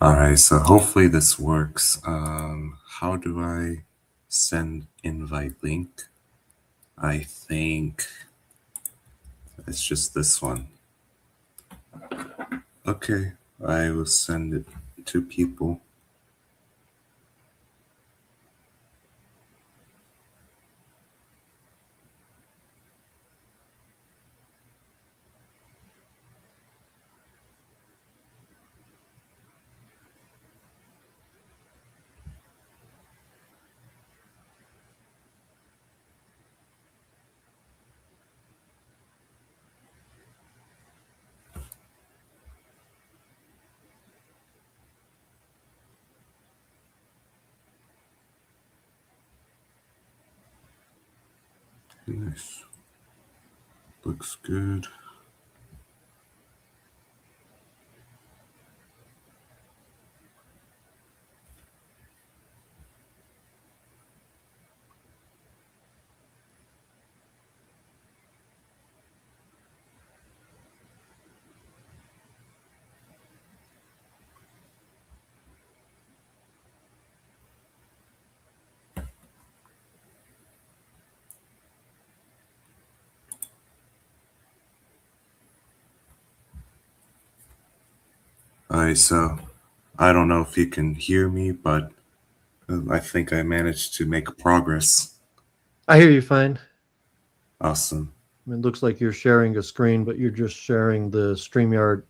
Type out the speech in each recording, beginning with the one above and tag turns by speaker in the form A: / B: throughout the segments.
A: Alright, so hopefully this works. How do I send invite link? I think it's just this one. Okay, I will send it to people. Nice. Looks good. Alright, so I don't know if you can hear me, but I think I managed to make progress.
B: I hear you fine.
A: Awesome.
B: It looks like you're sharing a screen, but you're just sharing the StreamYard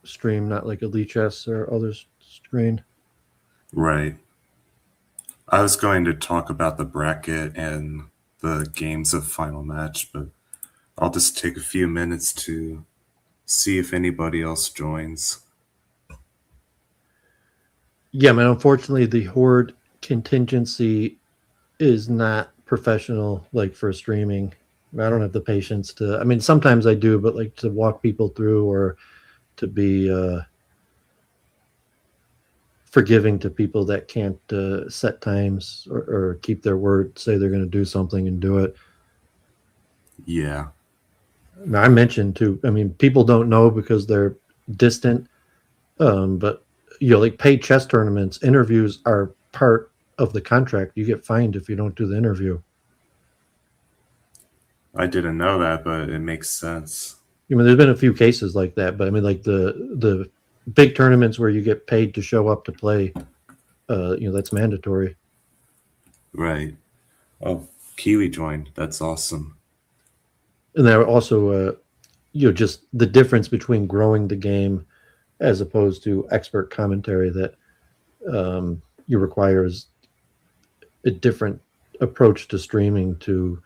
B: stream, not like a Leechess or other screen.
A: Right. I was going to talk about the bracket and the games of final match, but I'll just take a few minutes to see if anybody else joins.
B: Yeah, man, unfortunately, the Horde contingency is not professional, like for streaming. I don't have the patience to, I mean, sometimes I do, but like to walk people through or to be forgiving to people that can't set times or keep their word, say they're going to do something and do it.
A: Yeah.
B: I mentioned too, I mean, people don't know because they're distant, but like paid chess tournaments, interviews are part of the contract. You get fined if you don't do the interview.
A: I didn't know that, but it makes sense.
B: I mean, there's been a few cases like that, but I mean, like the big tournaments where you get paid to show up to play, that's mandatory.
A: Right. Oh, Kiwi joined. That's awesome.
B: And there also, just the difference between growing the game as opposed to expert commentary that you requires a different approach to streaming to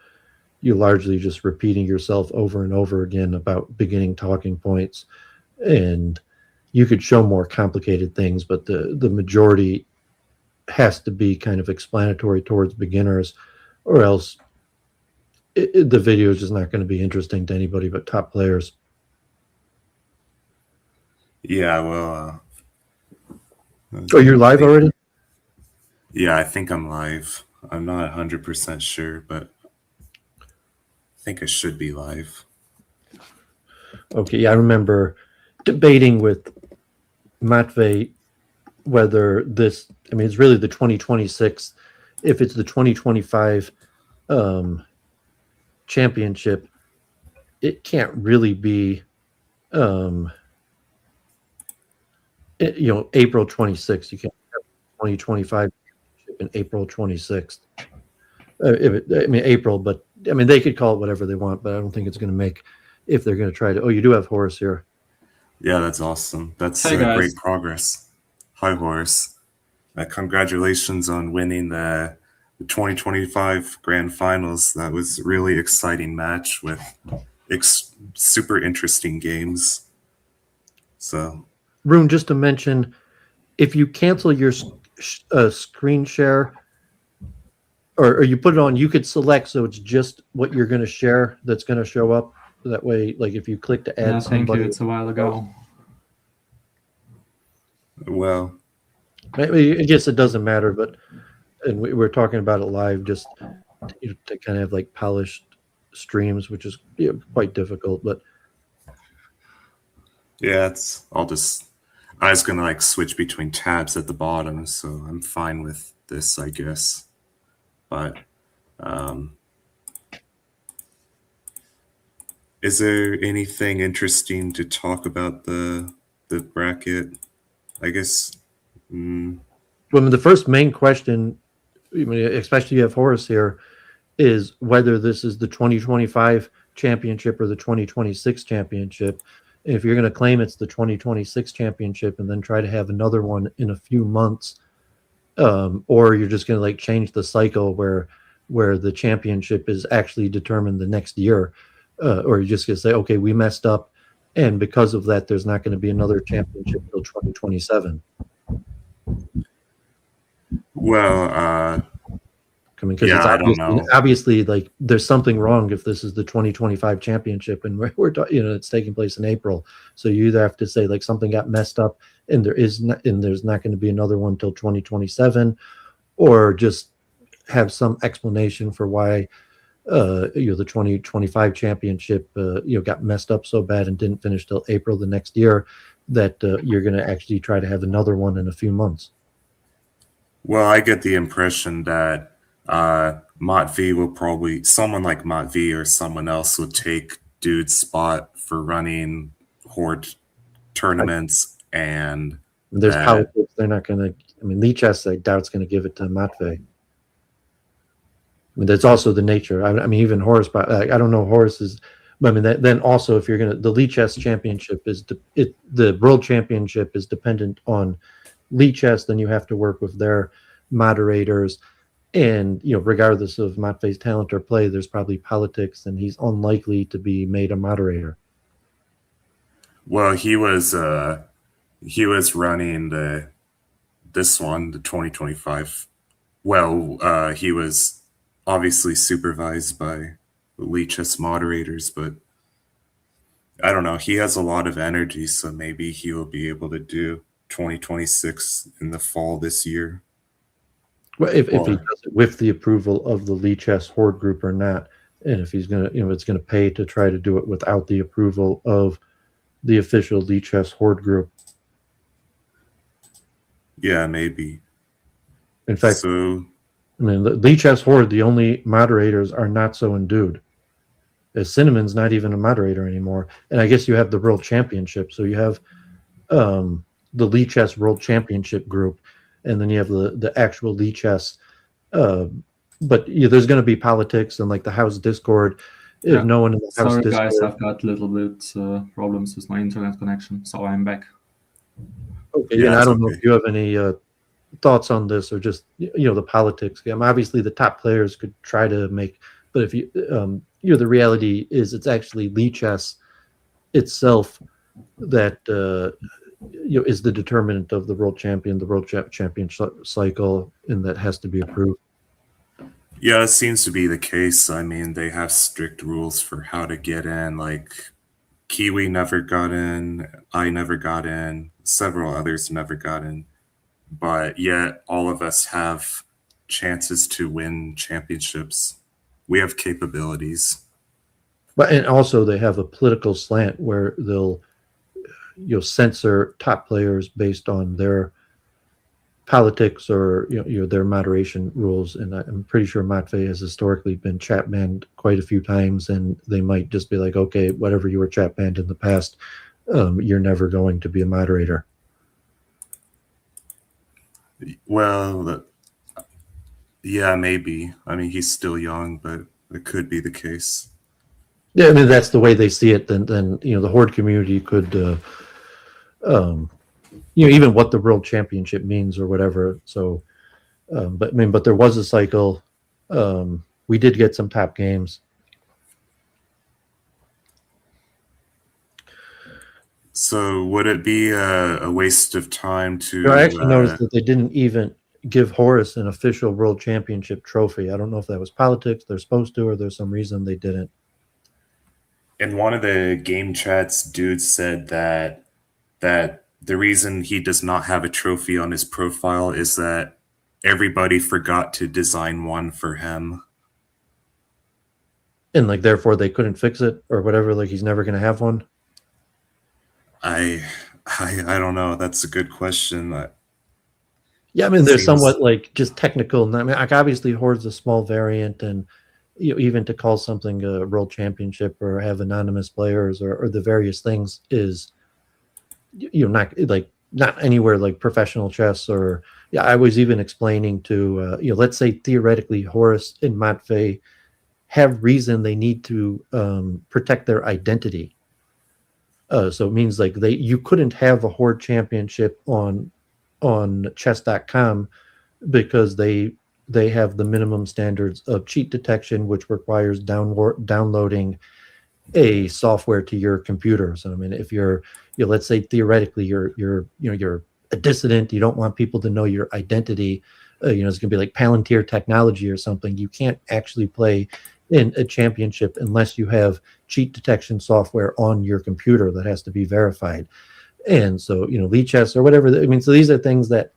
B: you largely just repeating yourself over and over again about beginning talking points, and you could show more complicated things, but the majority has to be kind of explanatory towards beginners, or else the video is just not going to be interesting to anybody but top players.
A: Yeah, well.
B: Oh, you're live already?
A: Yeah, I think I'm live. I'm not 100% sure, but I think I should be live.
B: Okay, yeah, I remember debating with Matvey whether this, I mean, it's really the 2026, if it's the 2025 championship, it can't really be, April 26th. You can't have 2025 in April 26th. April, but I mean, they could call it whatever they want, but I don't think it's going to make, if they're going to try to. Oh, you do have Horace here.
A: Yeah, that's awesome. That's
C: Hey, guys.
A: great progress. Hi, Horace. Congratulations on winning the 2025 Grand Finals. That was a really exciting match with super interesting games. So,
B: Rune, just to mention, if you cancel your screen share, or you put it on, you could select so it's just what you're going to share that's going to show up. That way, like if you click to add
C: Yeah, thank
B: somebody,
C: you. It's a while ago.
A: well,
B: maybe, I guess it doesn't matter, but and we're talking about it live, just to kind of have like polished streams, which is quite difficult. But
A: yeah, I was gonna like switch between tabs at the bottom, so I'm fine with this, I guess. But is there anything interesting to talk about the bracket? I guess.
B: Well, the first main question, I mean, especially you have Horace here, is whether this is the 2025 championship or the 2026 championship. And if you're going to claim it's the 2026 championship and then try to have another one in a few months, or you're just going to like change the cycle where the championship is actually determined the next year, or you're just going to say, okay, we messed up, and because of that, there's not going to be another championship until 2027.
A: Well,
B: I mean, because
A: yeah, I don't
B: it's
A: know.
B: obviously like there's something wrong if this is the 2025 championship and we're it's taking place in April. So you either have to say like something got messed up and there's not going to be another one till 2027, or just have some explanation for why the 2025 championship got messed up so bad and didn't finish till April the next year that you're going to actually try to have another one in a few months.
A: Well, I get the impression that Mott V will probably, someone like Mott V or someone else would take Dude's spot for running Horde tournaments, and
B: there's politics. They're not going to. I mean, Lichess, I doubt it's going to give it to Matvey. I mean, that's also the nature. I mean, even Horace. I don't know Horace is. I mean, then also if you're going to, the Lichess championship is the world championship is dependent on Lichess. Then you have to work with their moderators, and regardless of Matvey's talent or play, there's probably politics, and he's unlikely to be made a moderator.
A: Well, he was running this one, the 2025. Well, he was obviously supervised by Lichess moderators, but I don't know. He has a lot of energy, so maybe he will be able to do 2026 in the fall this year.
B: Well, if he does it with the approval of the Lichess Horde group or not, and if he's gonna, it's gonna pay to try to do it without the approval of the official Lichess Horde group.
A: Yeah, maybe.
B: In fact, so, I mean, the Lichess Horde, the only moderators are not so endued. Cinnamon's not even a moderator anymore, and I guess you have the World Championship, so you have the Lichess World Championship group, and then you have the actual Lichess. But there's going to be politics and like the house Discord.
C: Yeah.
B: If no one in the house
C: Sorry,
B: Discord,
C: guys, I've got a little bit problems with my internet connection, so I'm back.
B: Okay, yeah, and I don't know if you have any thoughts on this, or just the politics. Obviously, the top players could try to make, but if you the reality is it's actually Lichess itself that is the determinant of the world champion, the world champion cycle, and that has to be approved.
A: Yeah, it seems to be the case. I mean, they have strict rules for how to get in. Like Kiwi never got in, I never got in, several others never got in, but yet all of us have chances to win championships. We have capabilities.
B: But and also they have a political slant where they'll censor top players based on their politics or their moderation rules. And I'm pretty sure Matvey has historically been chat banned quite a few times, and they might just be like, okay, whatever you were chat banned in the past, you're never going to be a moderator.
A: Well, yeah, maybe. I mean, he's still young, but it could be the case.
B: Yeah, I mean, that's the way they see it. Then the Horde community could even what the world championship means or whatever. So, but there was a cycle. We did get some top games.
A: So would it be a waste of time to...
B: I actually noticed that they didn't even give Horace an official world championship trophy. I don't know if that was politics. They're supposed to, or there's some reason they didn't.
A: In one of the game chats, dude said that the reason he does not have a trophy on his profile is that everybody forgot to design one for him.
B: And therefore they couldn't fix it or whatever. He's never going to have one.
A: I don't know. That's a good question.
B: Yeah, I mean, there's
A: Seems
B: somewhat like just technical. I mean, like obviously, Horde's a small variant, and even to call something a world championship or have anonymous players or the various things is not like not anywhere like professional chess or yeah. I was even explaining to let's say theoretically Horace and Matvey have reason they need to protect their identity. So it means like you couldn't have a Horde championship on chess.com because they have the minimum standards of cheat detection, which requires downloading a software to your computer. So I mean, if you're, let's say theoretically you're a dissident, you don't want people to know your identity. It's going to be like Palantir Technology or something. You can't actually play in a championship unless you have cheat detection software on your computer that has to be verified. And so, Lichess or whatever. I mean, so these are things that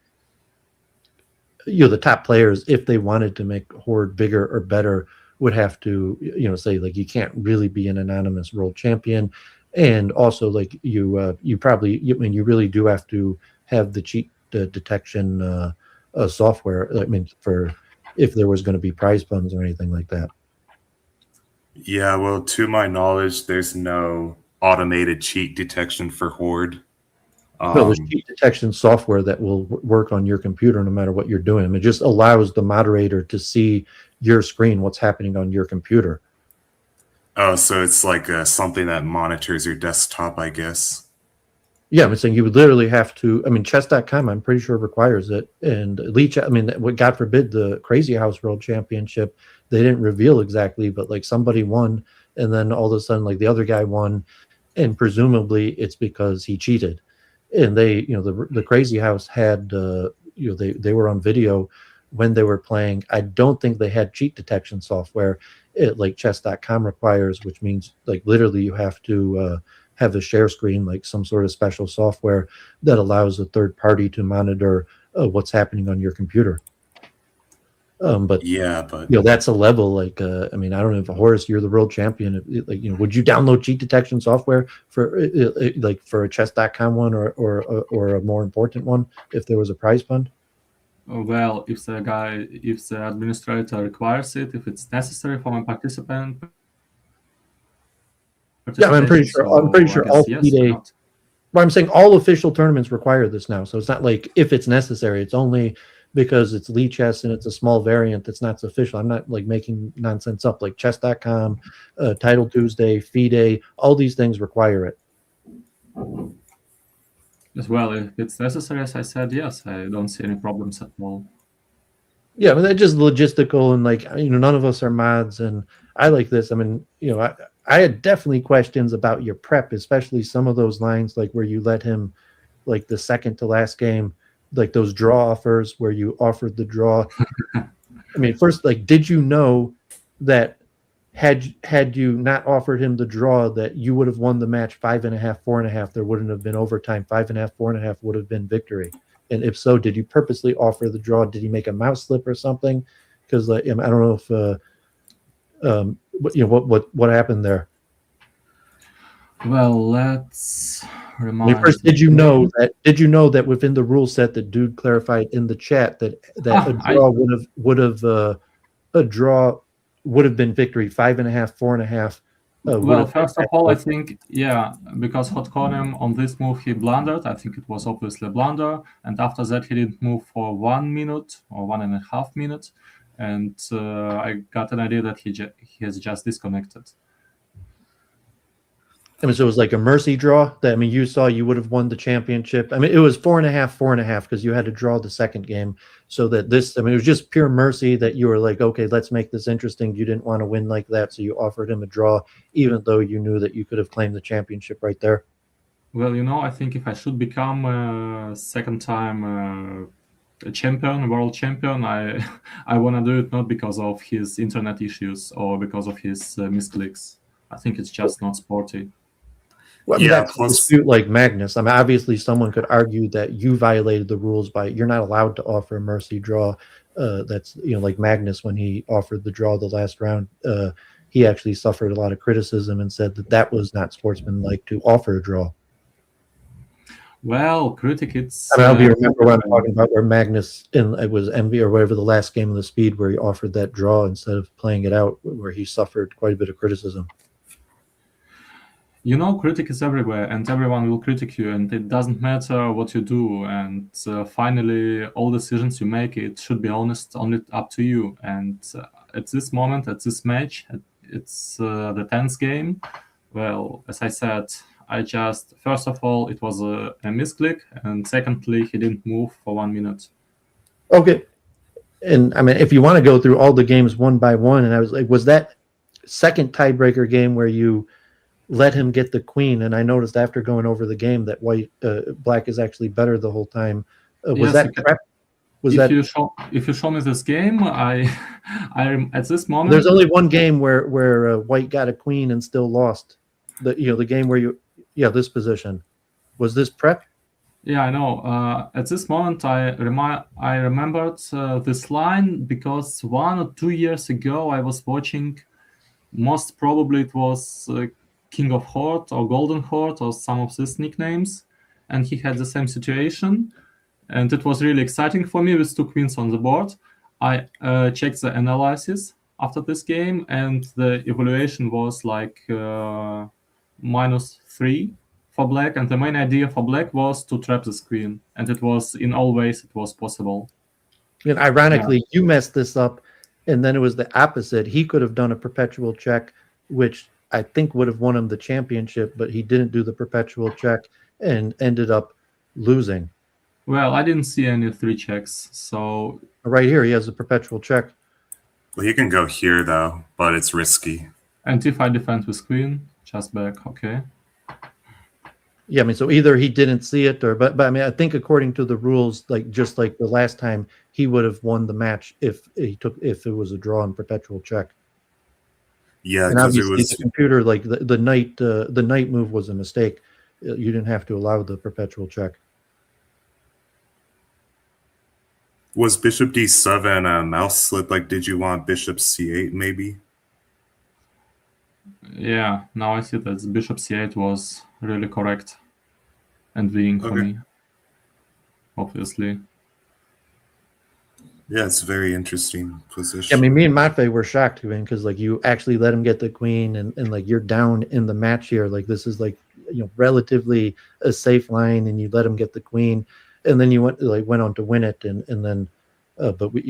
B: the top players, if they wanted to make Horde bigger or better, would have to say like you can't really be an anonymous world champion, and also like you probably you really do have to have the cheat detection software. I mean, for if there was going to be prize funds or anything like that.
A: Yeah, well, to my knowledge, there's no automated cheat detection for Horde.
B: No, there's cheat detection software that will work on your computer no matter what you're doing. I mean, it just allows the moderator to see your screen, what's happening on your computer.
A: Oh, so it's like something that monitors your desktop, I guess.
B: Yeah, I'm saying you would literally have to. I mean, chess.com, I'm pretty sure requires it. And Leech, I mean, God forbid the Crazy House World Championship, they didn't reveal exactly, but like somebody won, and then all of a sudden, like the other guy won, and presumably it's because he cheated. And they, the Crazy House had, they were on video when they were playing. I don't think they had cheat detection software, like chess.com requires, which means like literally you have to have a share screen, like some sort of special software that allows a third party to monitor what's happening on your computer. But that's a level like I mean, I don't know if Horace, you're the world champion. Like would you download cheat detection software for like for a chess.com one or a more important one if there was a prize fund?
C: Well, if the administrator requires it, if it's necessary for a participant.
B: Yeah, I'm pretty sure all FIDE. Well, I'm saying all official tournaments require this now, so it's not like if it's necessary. It's only because it's Lichess and it's a small variant that's not official. I'm not like making nonsense up. Like chess.com, Title Tuesday, FIDE, all these things require it.
C: As well, if it's necessary, as I said, yes, I don't see any problems at all.
B: Yeah, but that's just logistical and like none of us are mods, and I like this. I mean, I had definitely questions about your prep, especially some of those lines like where you let him, like the second to last game, like those draw offers where you offered the draw. I mean, first, like, did you know that had you not offered him the draw that you would have won the match 5.5, 4.5? There wouldn't have been overtime. 5.5, 4.5 would have been victory. And if so, did you purposely offer the draw? Did he make a mouse slip or something? Because like, I don't know if what happened there.
C: Well, let's remind.
B: First, did you know that within the rule set that Dude clarified in the chat that a draw would have been victory 5.5, 4.5.
C: Well, first of all, I think because Hot Conem on this move he blundered. I think it was obviously a blunder, and after that he didn't move for 1 minute or 1.5 minutes, and I got an idea that he has just disconnected.
B: I mean, so it was like a mercy draw that, I mean, you saw you would have won the championship. I mean, it was 4.5 because you had to draw the second game. So that it was just pure mercy that you were like, okay, let's make this interesting. You didn't want to win like that. So you offered him a draw, even though you knew that you could have claimed the championship right there.
C: Well, I think if I should become a second time a champion, world champion, I want to do it not because of his internet issues or because of his misclicks. I think it's just not sporty.
B: Well, I mean, that's a dispute like Magnus. I mean, obviously, someone could argue that you violated the rules by you're not allowed to offer a mercy draw. That's like Magnus when he offered the draw the last round. He actually suffered a lot of criticism and said that was not sportsmanlike to offer a draw.
C: Well, critic, it's.
B: I don't know if you remember what I'm talking about, where Magnus, it was Envy or whatever, the last game of the Speed, where he offered that draw instead of playing it out, where he suffered quite a bit of criticism.
C: Critic is everywhere, and everyone will critic you, and it doesn't matter what you do. And finally, all decisions you make, it should be honest, only up to you. And at this moment, at this match, it's the 10th game. Well, as I said, first of all, it was a misclick, and secondly, he didn't move for 1 minute.
B: Okay. And I mean, if you want to go through all the games one by one, and I was like, was that second tiebreaker game where you let him get the queen? And I noticed after going over the game that black is actually better the whole time. Was
C: Yes,
B: that prep?
C: If you show me this game, I at this moment.
B: There's only one game where white got a queen and still lost. The game where this position. Was this prep?
C: Yeah, I know. At this moment, I remembered this line because 1 or 2 years ago I was watching. Most probably it was King of Horde or Golden Horde or some of these nicknames, and he had the same situation, and it was really exciting for me with 2 queens on the board. I checked the analysis after this game, and the evaluation was like -3 for black, and the main idea for black was to trap this queen, and it was in all ways it was possible.
B: And ironically, you messed this up, and then it was the opposite. He could have done a perpetual check, which I think would have won him the championship, but he didn't do the perpetual check and ended up losing.
C: Well, I didn't see any 3 checks, so
B: right here he has a perpetual check.
A: Well, he can go here though, but it's risky.
C: And if I defend with queen, just back, okay.
B: Yeah, I mean, so either he didn't see it, but I mean, I think according to the rules, just like the last time, he would have won the match if it was a draw and perpetual check.
A: Yeah,
B: and obviously the computer, like the knight move was a mistake. You didn't have to allow the perpetual check.
A: Was bishop d7 a mouse slip? Like, did you want bishop c8 maybe?
C: Yeah, now I see that bishop c8 was really correct and winning for me, obviously.
A: Yeah, it's a very interesting position.
B: I mean, me and Matvey were shocked, because like you actually let him get the queen, and like you're down in the match here. Like this is like relatively a safe line, and you let him get the queen, and then you went on to win it, and then but we,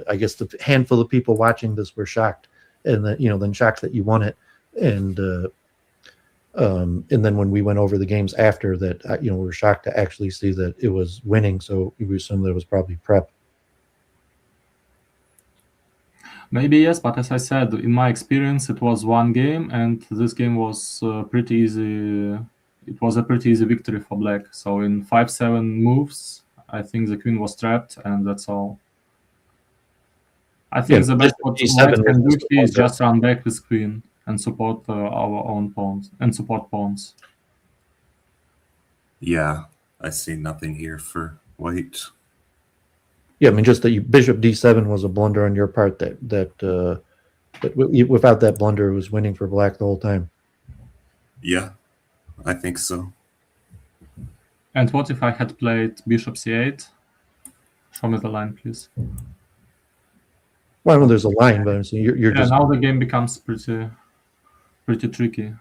B: I guess the handful of people watching this were shocked, and then shocked that you won it, and then when we went over the games after that, we were shocked to actually see that it was winning. So we assumed that it was probably prep.
C: Maybe yes, but as I said, in my experience, it was 1 game, and this game was pretty easy. It was a pretty easy victory for black. So in 5-7 moves, I think the queen was trapped, and that's all. I think the best what white can do is just run back with queen and support our own pawns and support pawns.
A: Yeah, I see nothing here for white.
B: Yeah, I mean, just that bishop d7 was a blunder on your part. That without that blunder, it was winning for black the whole time.
A: Yeah, I think so.
C: And what if I had played bishop c8? Show me the line, please.
B: Well, I know there's a line, but I'm saying you're just
C: now the game becomes pretty tricky.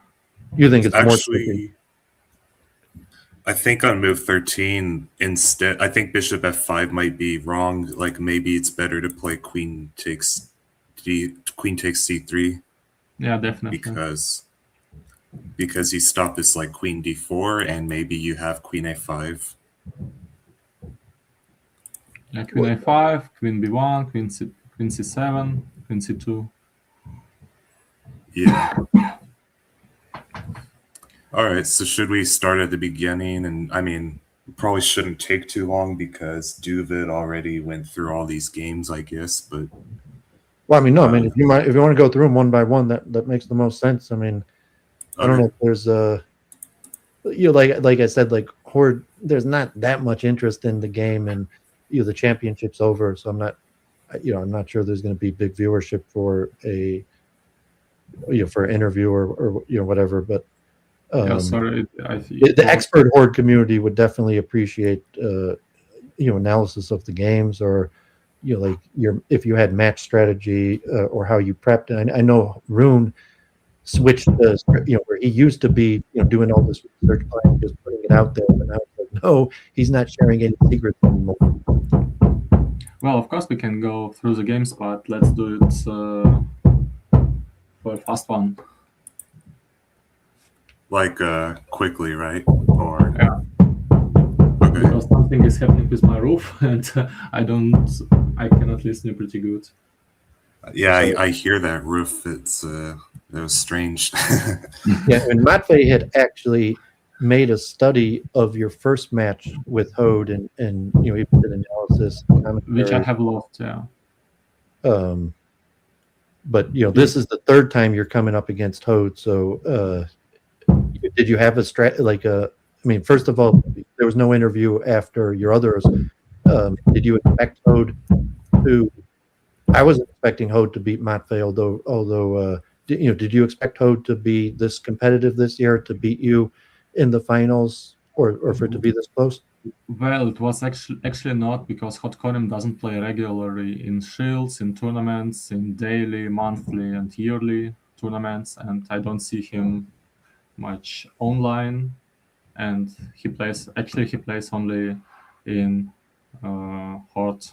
B: You think it's
A: actually
B: more tricky?
A: I think on move 13 instead, I think bishop f5 might be wrong. Like maybe it's better to play queen takes c3.
C: Yeah, definitely.
A: Because you stop this like queen d4, and maybe you have queen a5.
C: Yeah, queen a5, queen b1, queen c7, queen c2.
A: Yeah. All right, so should we start at the beginning? And I mean, probably shouldn't take too long because Duvid already went through all these games, I guess. But
B: well, I mean, no, I mean, if you want to go through them one by one, that makes the most sense. I mean, I don't know if there's like I said, like Horde, there's not that much interest in the game, and the championship's over, so I'm not sure there's going to be big viewership for for an interview or whatever, but
C: Sorry.
B: The expert Horde community would definitely appreciate analysis of the games, or like if you had match strategy or how you prepped. And I know Rune switched where he used to be doing all this research plan, just putting it out there, but now it's like, no, he's not sharing any secrets anymore.
C: Well, of course we can go through the games, but let's do it for a fast one.
A: Like quickly, right? Or
C: Yeah.
A: okay.
C: Because something is happening with my roof, and I cannot listen you pretty good.
A: Yeah,
B: So-
A: I hear that roof. It was strange.
B: Yeah, and Matvey had actually made a study of your first match with Hode, and he did analysis,
C: Which I have loved, yeah.
B: But this is the third time you're coming up against Hode. So did you have a first of all, there was no interview after your others. Did you expect Hode to? I wasn't expecting Hode to beat Matvey, although did you expect Hode to be this competitive this year, to beat you in the finals, or for it to be this close?
C: Well, it was actually not, because Horde doesn't play regularly in Shields, in tournaments, in daily, monthly, and yearly tournaments, and I don't see him much online. And he plays only in Horde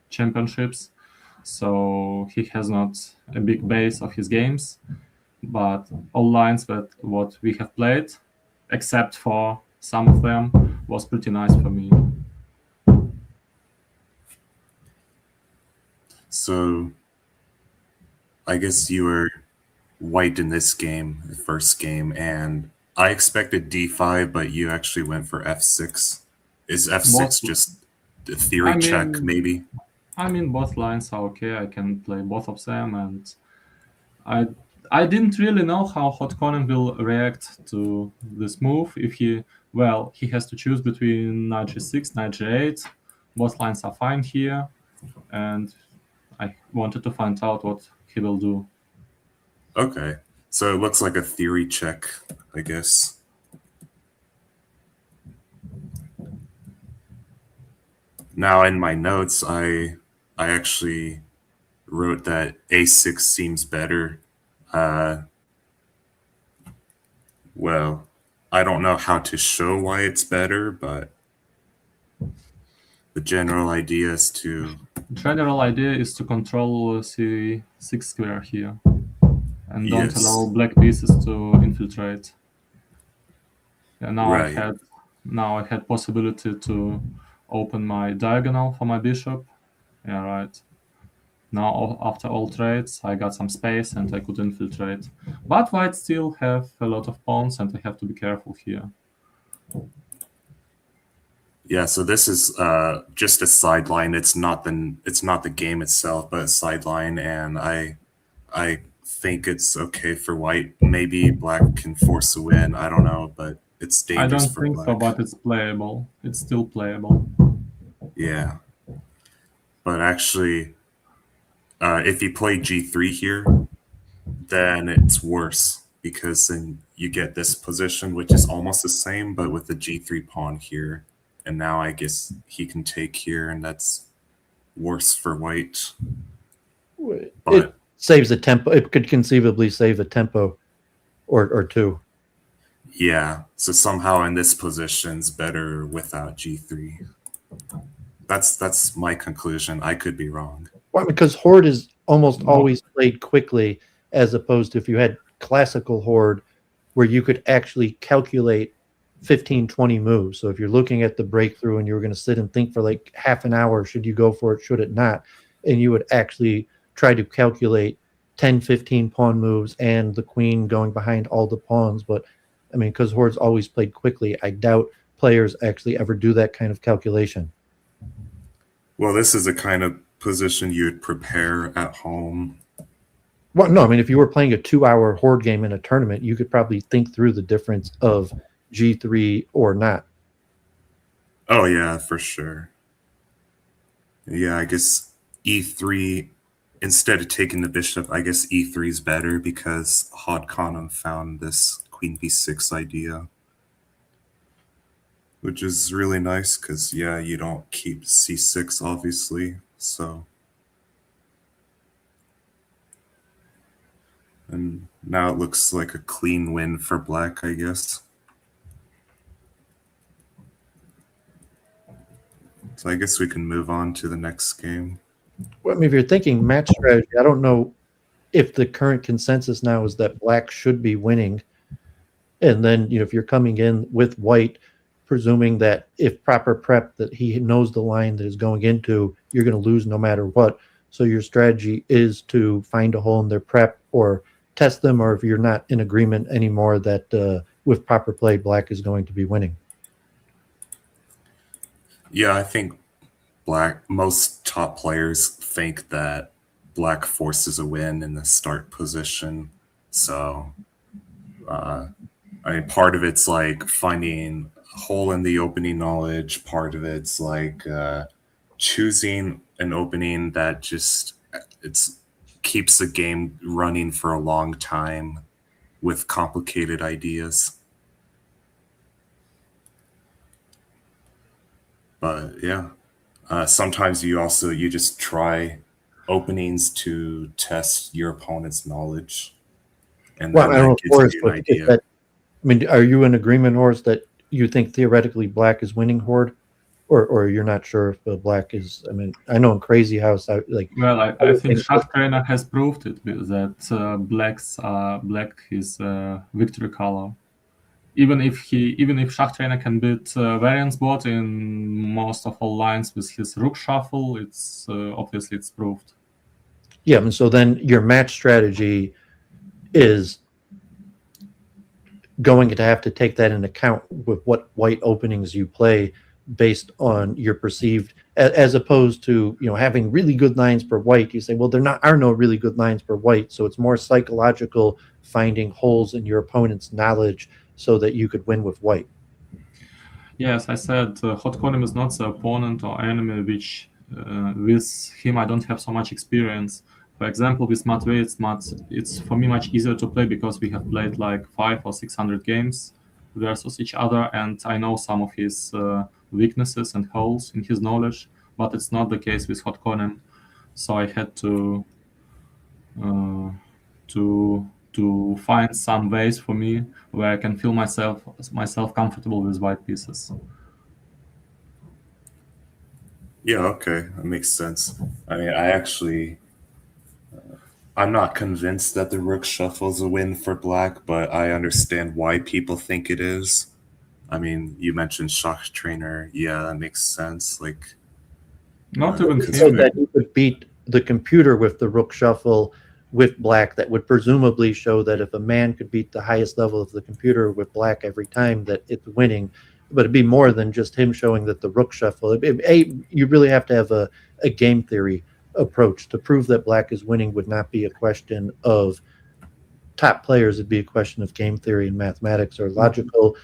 C: championships, so he has not a big base of his games. But all lines that what we have played, except for some of them, was pretty nice for me.
A: So I guess you were white in this game, the first game, and I expected D5, but you actually went for F6. Is F6 just a theory check, maybe?
C: I mean, both lines are okay. I can play both of them, and I didn't really know how Horde will react to this move. If he has to choose between knight g6, knight g8. Both lines are fine here, and I wanted to find out what he will do.
A: Okay, so it looks like a theory check, I guess. Now in my notes, I actually wrote that A6 seems better. Well, I don't know how to show why it's better, but the general idea is to...
C: General idea is to control C6 square here, and don't
A: Yes.
C: allow black pieces to infiltrate. Yeah, now
A: Right.
C: I had possibility to open my diagonal for my bishop. Yeah, right. Now after all trades, I got some space and I could infiltrate. But white still have a lot of pawns, and I have to be careful here.
A: Yeah, so this is just a sideline. It's not the game itself, but a sideline, and I think it's okay for white. Maybe black can force a win. I don't know, but it's
C: I
A: dangerous
C: don't
A: for
C: think
A: black.
C: so, but it's playable. It's still playable.
A: Yeah, but actually, if you play G3 here, then it's worse, because then you get this position, which is almost the same, but with the G3 pawn here. And now I guess he can take here, and that's worse for white. But
B: it saves a tempo. It could conceivably save a tempo or two.
A: yeah, so somehow in this position's better without G3. That's my conclusion. I could be wrong.
B: Well, because Horde is almost always played quickly, as opposed to if you had classical Horde, where you could actually calculate 15, 20 moves. So if you're looking at the breakthrough and you were going to sit and think for like half an hour, should you go for it, should it not? And you would actually try to calculate 10, 15 pawn moves and the queen going behind all the pawns. But I mean, because Horde's always played quickly, I doubt players actually ever do that kind of calculation.
A: Well, this is a kind of position you'd prepare at home.
B: Well, no, I mean, if you were playing a 2-hour Horde game in a tournament, you could probably think through the difference of G3 or not.
A: Oh, yeah, for sure. Yeah, I guess E3, instead of taking the bishop, I guess E3 is better, because Horde found this queen b6 idea, which is really nice because, yeah, you don't keep c6, obviously. So, and now it looks like a clean win for black, I guess. So I guess we can move on to the next game.
B: Well, I mean, if you're thinking match strategy, I don't know if the current consensus now is that black should be winning. And then, if you're coming in with white, presuming that if proper prep, that he knows the line that is going into, you're going to lose no matter what. So your strategy is to find a hole in their prep or test them, or if you're not in agreement anymore that with proper play, black is going to be winning.
A: Yeah, I think most top players think that black forces a win in the start position. So, I mean, part of it's like finding a hole in the opening knowledge. Part of it's like choosing an opening that just keeps the game running for a long time with complicated ideas. But yeah, sometimes you just try openings to test your opponent's knowledge, and
B: Well,
A: then
B: I don't know,
A: that gives
B: Horace,
A: you an
B: but
A: idea.
B: are you in agreement, Horace, that you think theoretically black is winning Horde? Or you're not sure if black is? I mean, I know in Crazy House,
C: Well, I
B: would
C: think
B: think
C: Schach Trainer has proved it that black is victory color. Even if Schach Trainer can beat Variance Bot in most of all lines with his Rook Shuffle, it's obviously it's proved.
B: yeah. And so then your match strategy is going to have to take that into account with what white openings you play based on your perceived, as opposed to having really good lines for white. You say, well, are no really good lines for white, so it's more psychological, finding holes in your opponent's knowledge so that you could win with white.
C: Yes, I said Hot Column is not the opponent or enemy, which with him I don't have so much experience. For example, with Matvey, it's for me much easier to play because we have played like 500 or 600 games versus each other, and I know some of his weaknesses and holes in his knowledge. But it's not the case with Hot Column, so I had uh, to find some ways for me where I can feel myself comfortable with white pieces.
A: Yeah, okay, that makes sense. I mean, I'm not convinced that the Rook Shuffle is a win for black, but I understand why people think it is. I mean, you mentioned Schach Trainer. Yeah, that makes sense. Like,
C: Not even
A: because
B: So
C: him.
B: that you could beat the computer with the Rook Shuffle with black, that would presumably show that if a man could beat the highest level of the computer with black every time, that it's winning. But it'd be more than just him showing that the Rook Shuffle. You really have to have a game theory approach to prove that black is winning. Would not be a question of top players. It'd be a question of game theory and mathematics or logical.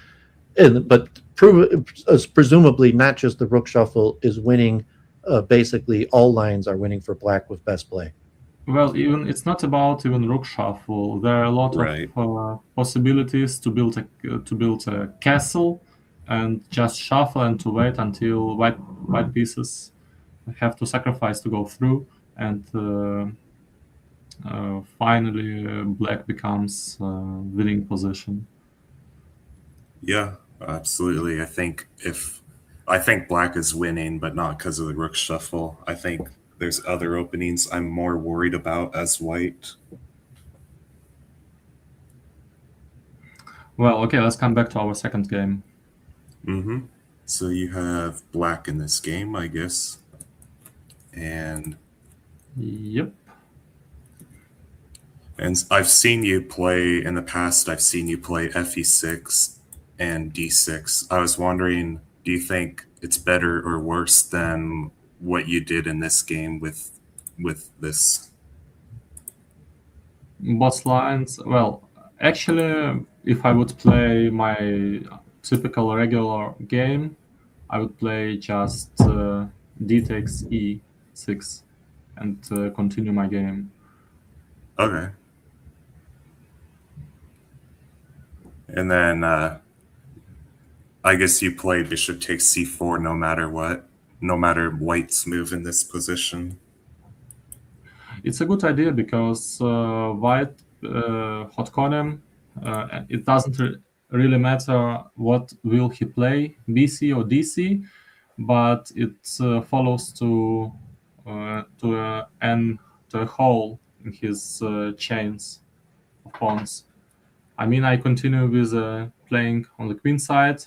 B: But presumably not just the Rook Shuffle is winning. Basically, all lines are winning for black with best play.
C: Well, even it's not about even rook shuffle. There are a lot
A: right.
C: of possibilities to build a castle, and just shuffle and to wait until white pieces have to sacrifice to go through, and finally black becomes winning position.
A: Yeah, absolutely. I think black is winning, but not because of the Rook Shuffle. I think there's other openings I'm more worried about as white.
C: Well, okay, let's come back to our second game.
A: Mm-hmm. So you have black in this game, I guess. And
C: Yep.
A: I've seen you play in the past, I've seen you play FE6 and D6. I was wondering, do you think it's better or worse than what you did in this game with this?
C: Boss lines. Well, actually, if I would play my typical regular game, I would play just d takes e6 and continue my game.
A: Okay. And then I guess you play bishop takes c4 no matter what, no matter white's move in this position.
C: It's a good idea because white hot corner, it doesn't really matter what will he play, BC or DC, but it follows to a hole in his chains of pawns. I mean, I continue with playing on the queen side,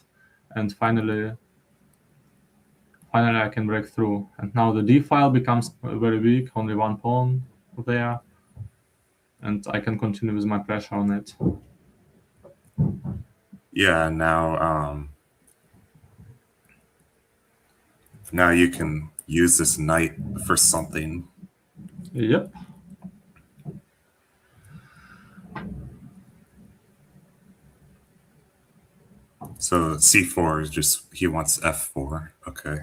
C: and finally I can break through. And now the d file becomes very weak, only one pawn there, and I can continue with my pressure on it.
A: Yeah, now you can use this knight for something.
C: Yep.
A: So c4 is just, he wants f4. Okay.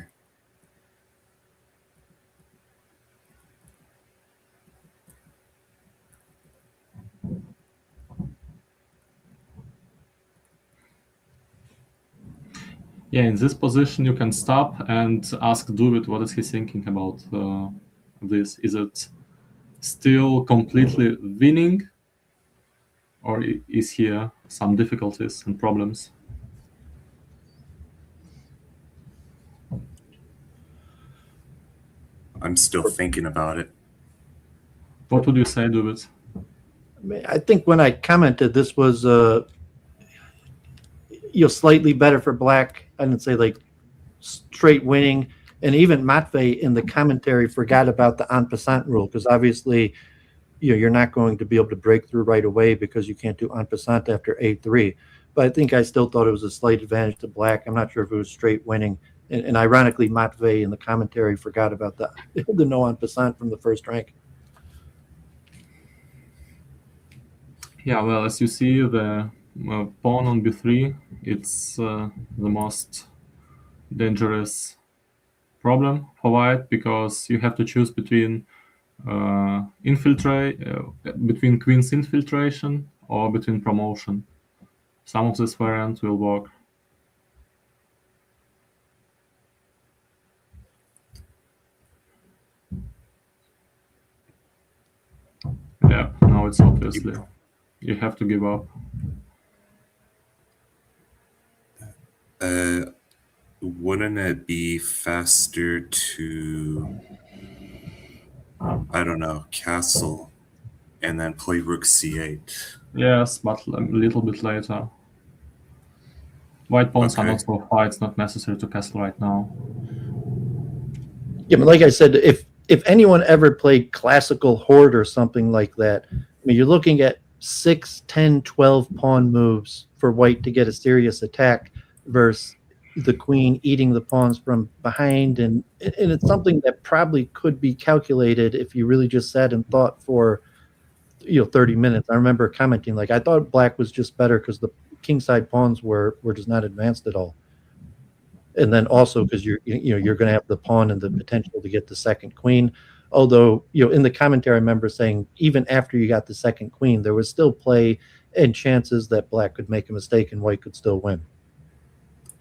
C: Yeah, in this position you can stop and ask David what is he thinking about this. Is it still completely winning, or is here some difficulties and problems?
A: I'm still thinking about it.
C: What would you say, David?
B: I think when I commented, this was slightly better for black. I didn't say like straight winning. And even Matvey in the commentary forgot about the en passant rule, because obviously you're not going to be able to break through right away because you can't do en passant after a3. But I think I still thought it was a slight advantage to black. I'm not sure if it was straight winning. And ironically, Matvey in the commentary forgot about the no en passant from the first rank.
C: Yeah, well, as you see, the pawn on b3, it's the most dangerous problem for white, because you have to choose between between queen's infiltration or between promotion. Some of this variant will work. Yeah, now it's obviously you have to give up.
A: Wouldn't it be faster to, I don't know, castle and then play rook c8?
C: Yes, but a little bit later. White pawns are
A: Okay.
C: not so far, it's not necessary to castle right now.
B: Yeah, but like I said, if anyone ever played classical Horde or something like that, I mean, you're looking at 6, 10, 12 pawn moves for white to get a serious attack versus the queen eating the pawns from behind. And it's something that probably could be calculated if you really just sat and thought for 30 minutes. I remember commenting, like, I thought black was just better because the kingside pawns were just not advanced at all. And then also because you're going to have the pawn and the potential to get the second queen. Although, in the commentary, I remember saying even after you got the second queen, there was still play and chances that black could make a mistake and white could still win.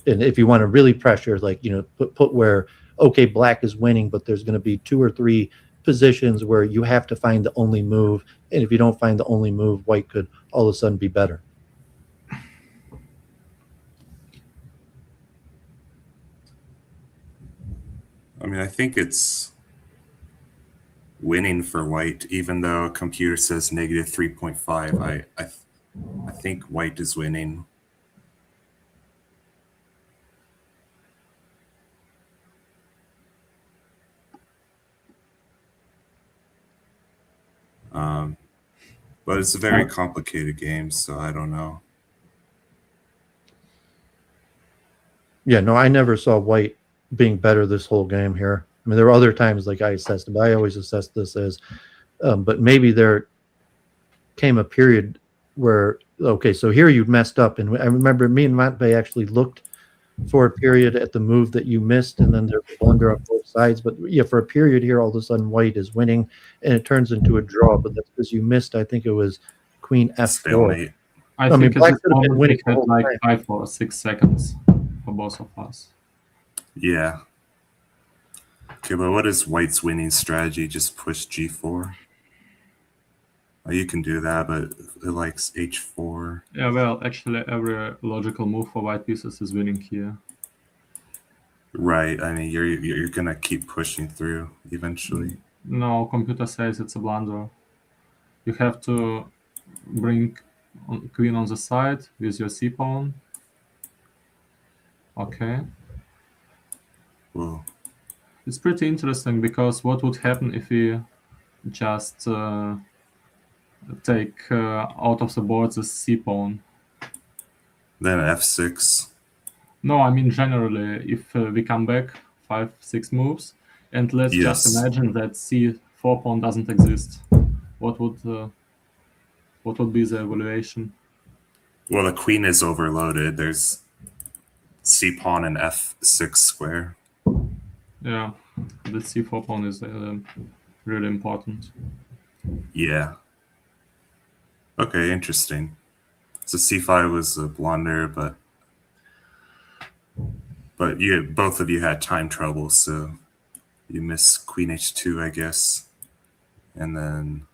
B: And if you want to really pressure, like, put where, okay, black is winning, but there's going to be 2 or 3 positions where you have to find the only move. And if you don't find the only move, white could all of a sudden be better.
A: I mean, I think it's winning for white, even though computer says negative 3.5. I think white is winning. But it's a very complicated game, so I don't know.
B: Yeah, no, I never saw white being better this whole game here. I mean, there were other times like I assessed it, but I always assessed this as, but maybe there came a period where, okay, so here you messed up. And I remember me and Matvey actually looked for a period at the move that you missed, and then there's a blunder on both sides. But yeah, for a period here, all of a sudden white is winning, and it turns into a draw. But that's because you missed, I think it was queen f4.
A: Stalemate.
C: I
B: mean,
C: think at
B: black
C: this
B: could have been
C: moment
B: winning
C: we
B: the
C: had
B: whole
C: like
B: time.
C: 5 or 6 seconds for both of us.
A: Yeah. Okay, but what is white's winning strategy? Just push g4? Oh, you can do that, but it likes h4.
C: Yeah, well, actually, every logical move for white pieces is winning here.
A: Right. I mean, you're gonna keep pushing through eventually.
C: No, computer says it's a blunder. You have to bring queen on the side with your c pawn. Okay.
A: Well,
C: It's pretty interesting because what would happen if we just take out of the board the c pawn?
A: then f6.
C: No, I mean generally, if we come back 5-6 moves, and let's just
A: Yes.
C: imagine that c4 pawn doesn't exist. What would be the evaluation?
A: Well, the queen is overloaded. There's c pawn and f6 square.
C: Yeah, the c4 pawn is really important.
A: Yeah. Okay, interesting. So c5 was a blunder, but you both of you had time trouble, so you miss queen h2, I guess. And then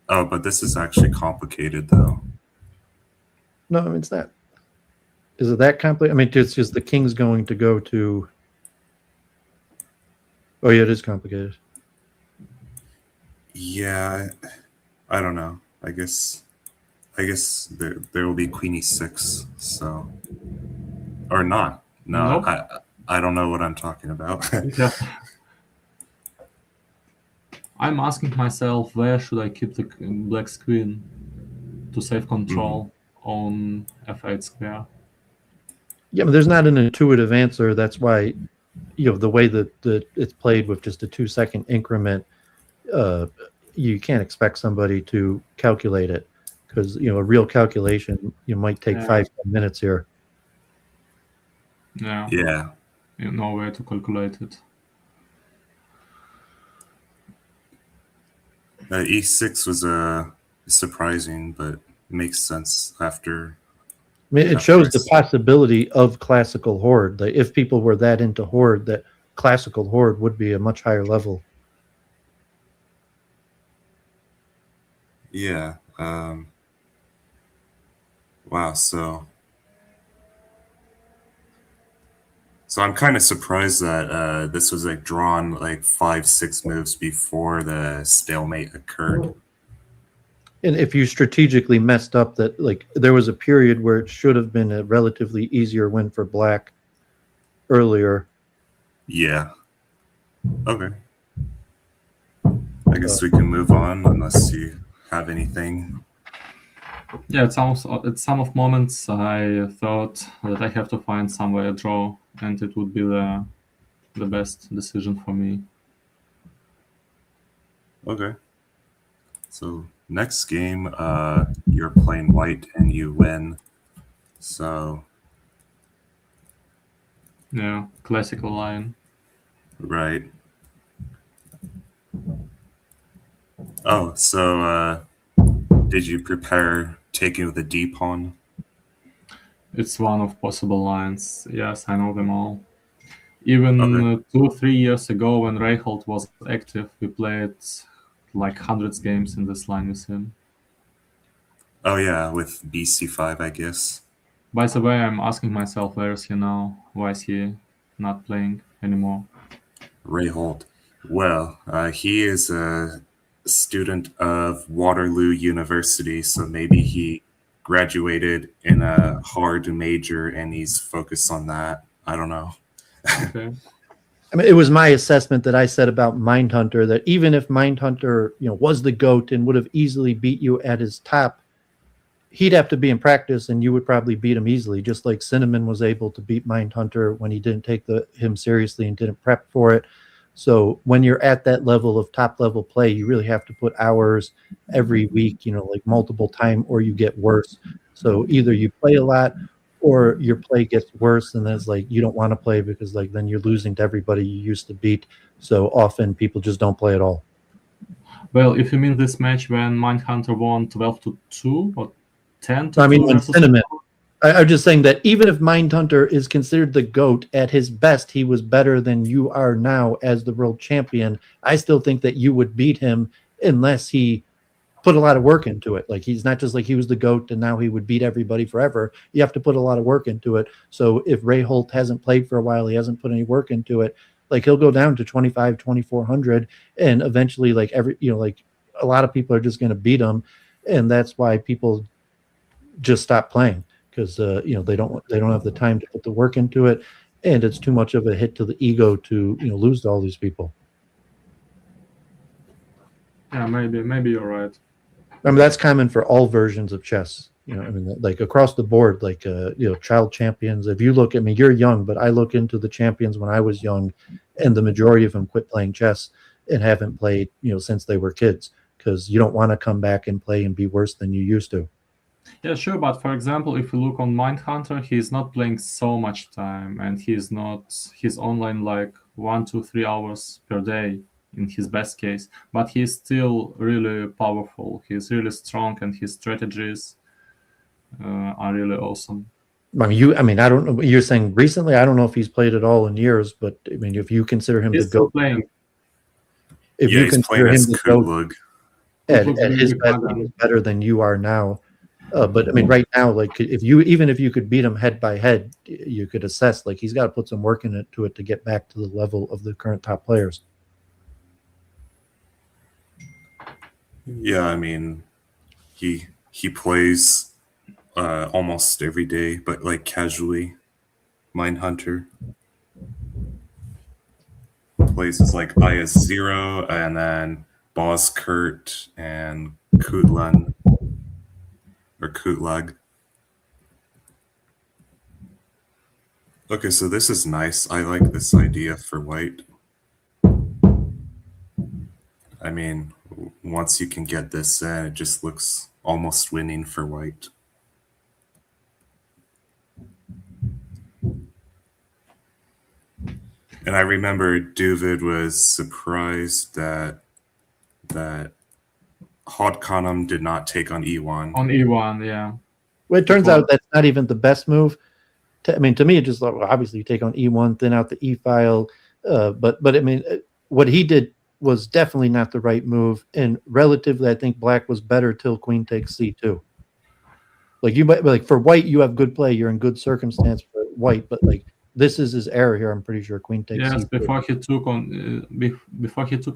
A: but this is actually complicated though.
B: No, I mean, it's not. Is it that complicated? I mean, it's just the king's going to go to. Oh yeah, it is complicated.
A: Yeah, I don't know. I guess there will be queen e6, so or not. No,
C: Nope.
A: I don't know what I'm talking about.
C: Yeah. I'm asking myself, where should I keep the black's queen to save control on f8 square?
B: Yeah, but there's not an intuitive answer. That's why, the way that it's played with just a 2-second increment, you can't expect somebody to calculate it because a real calculation might take
C: Yeah.
B: 5-10 minutes here.
C: Yeah.
A: Yeah.
C: You know where to calculate it.
A: E6 was surprising, but makes sense after.
B: I mean, it
A: Of
B: shows the
A: course.
B: possibility of classical Horde. That if people were that into Horde, that classical Horde would be a much higher level.
A: Yeah. Wow. So I'm kind of surprised that this was like drawn like 5-6 moves before the stalemate occurred.
B: And if you strategically messed up that, like, there was a period where it should have been a relatively easier win for black earlier.
A: Yeah. Okay. I guess we can move on unless you have anything.
C: Yeah, at some of moments I thought that I have to find somewhere to draw, and it would be the best decision for me.
A: Okay. So next game, you're playing white and you win. So
C: Yeah, classical line.
A: right. Oh, so did you prepare taking with a D pawn?
C: It's one of possible lines. Yes, I know them all. Even
A: Okay.
C: 2-3 years ago, when Reichelt was active, we played like hundreds games in this line with him.
A: Oh yeah, with BC5, I guess.
C: By the way, I'm asking myself, where is he now? Why is he not playing anymore?
A: Reichelt. Well, he is a student of Waterloo University, so maybe he graduated in a hard major and he's focused on that. I don't know.
C: Okay.
B: I mean, it was my assessment that I said about Mindhunter that even if Mindhunter, was the GOAT and would have easily beat you at his top, he'd have to be in practice and you would probably beat him easily, just like Cinnamon was able to beat Mindhunter when he didn't take him seriously and didn't prep for it. So when you're at that level of top level play, you really have to put hours every week, like multiple time, or you get worse. So either you play a lot or your play gets worse, and then it's like you don't want to play because like then you're losing to everybody you used to beat. So often people just don't play at all.
C: Well, if you mean this match when Mindhunter won 12-2 or 10 to
B: I mean,
C: 2
B: in
C: versus
B: sentiment, I'm just saying that even if Mindhunter is considered the GOAT, at his best, he was better than you are now as the world champion. I still think that you would beat him unless he put a lot of work into it. Like, he's not just like he was the GOAT and now he would beat everybody forever. You have to put a lot of work into it. So if Ray Holt hasn't played for a while, he hasn't put any work into it, like he'll go down to 25, 2,400, and eventually like like a lot of people are just going to beat him. And that's why people just stop playing, because they don't have the time to put the work into it, and it's too much of a hit to the ego to lose to all these people.
C: Yeah, maybe you're right.
B: I mean, that's common for all versions of chess. I mean, like across the board, like child champions. If you look at me, you're young, but I look into the champions when I was young, and the majority of them quit playing chess and haven't played since they were kids, because you don't want to come back and play and be worse than you used to.
C: Yeah, sure, but for example, if you look on Mindhunter, he's not playing so much time, and he's online like 1 to 3 hours per day in his best case, but he's still really powerful. He's really strong, and his strategies are really awesome.
B: I mean, I don't know. You're saying recently. I don't know if he's played at all in years, but I mean, if you consider him
C: He's
B: the
C: still
B: GOAT,
C: playing.
B: if
A: Yeah,
B: you
A: he's
B: consider
A: playing
B: him
A: as
B: the GOAT,
A: Kutlug.
B: at
C: Kutlug
B: his
C: really
B: best,
C: bad.
B: he was better than you are now. But I mean, right now, like even if you could beat him head by head, you could assess like he's got to put some work into it to get back to the level of the current top players.
A: Yeah, I mean, he plays almost every day, but like casually. Mindhunter plays as like IS-0 and then Boss Kurt and Kutlan or Kutlag. Okay, so this is nice. I like this idea for white. I mean, once you can get this in, it just looks almost winning for white. And I remember Duvid was surprised that Horde did not take on E1.
C: On E1, yeah.
B: Well, it turns out that's not even the best move. I mean, to me, it just obviously you take on E1, thin out the E file, but I mean, what he did was definitely not the right move. And relatively, I think Black was better till Queen takes C2. Like for white, you have good play, you're in good circumstance for white, but like this is his error here. I'm pretty sure Queen takes.
C: Yes,
B: C2.
C: before he took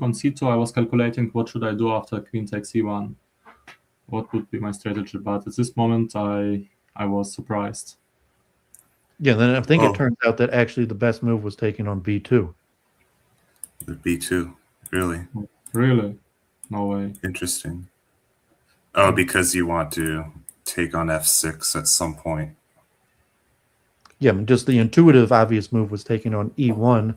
C: on C2, I was calculating what should I do after Queen takes C1. What would be my strategy? But at this moment, I was surprised.
B: Yeah, then I think it turns out that actually the best move was taking on B2.
A: The B2, really?
C: Really? No way.
A: Interesting. Oh, because you want to take on F6 at some point.
B: Yeah, I mean, just the intuitive, obvious move was taking on E1.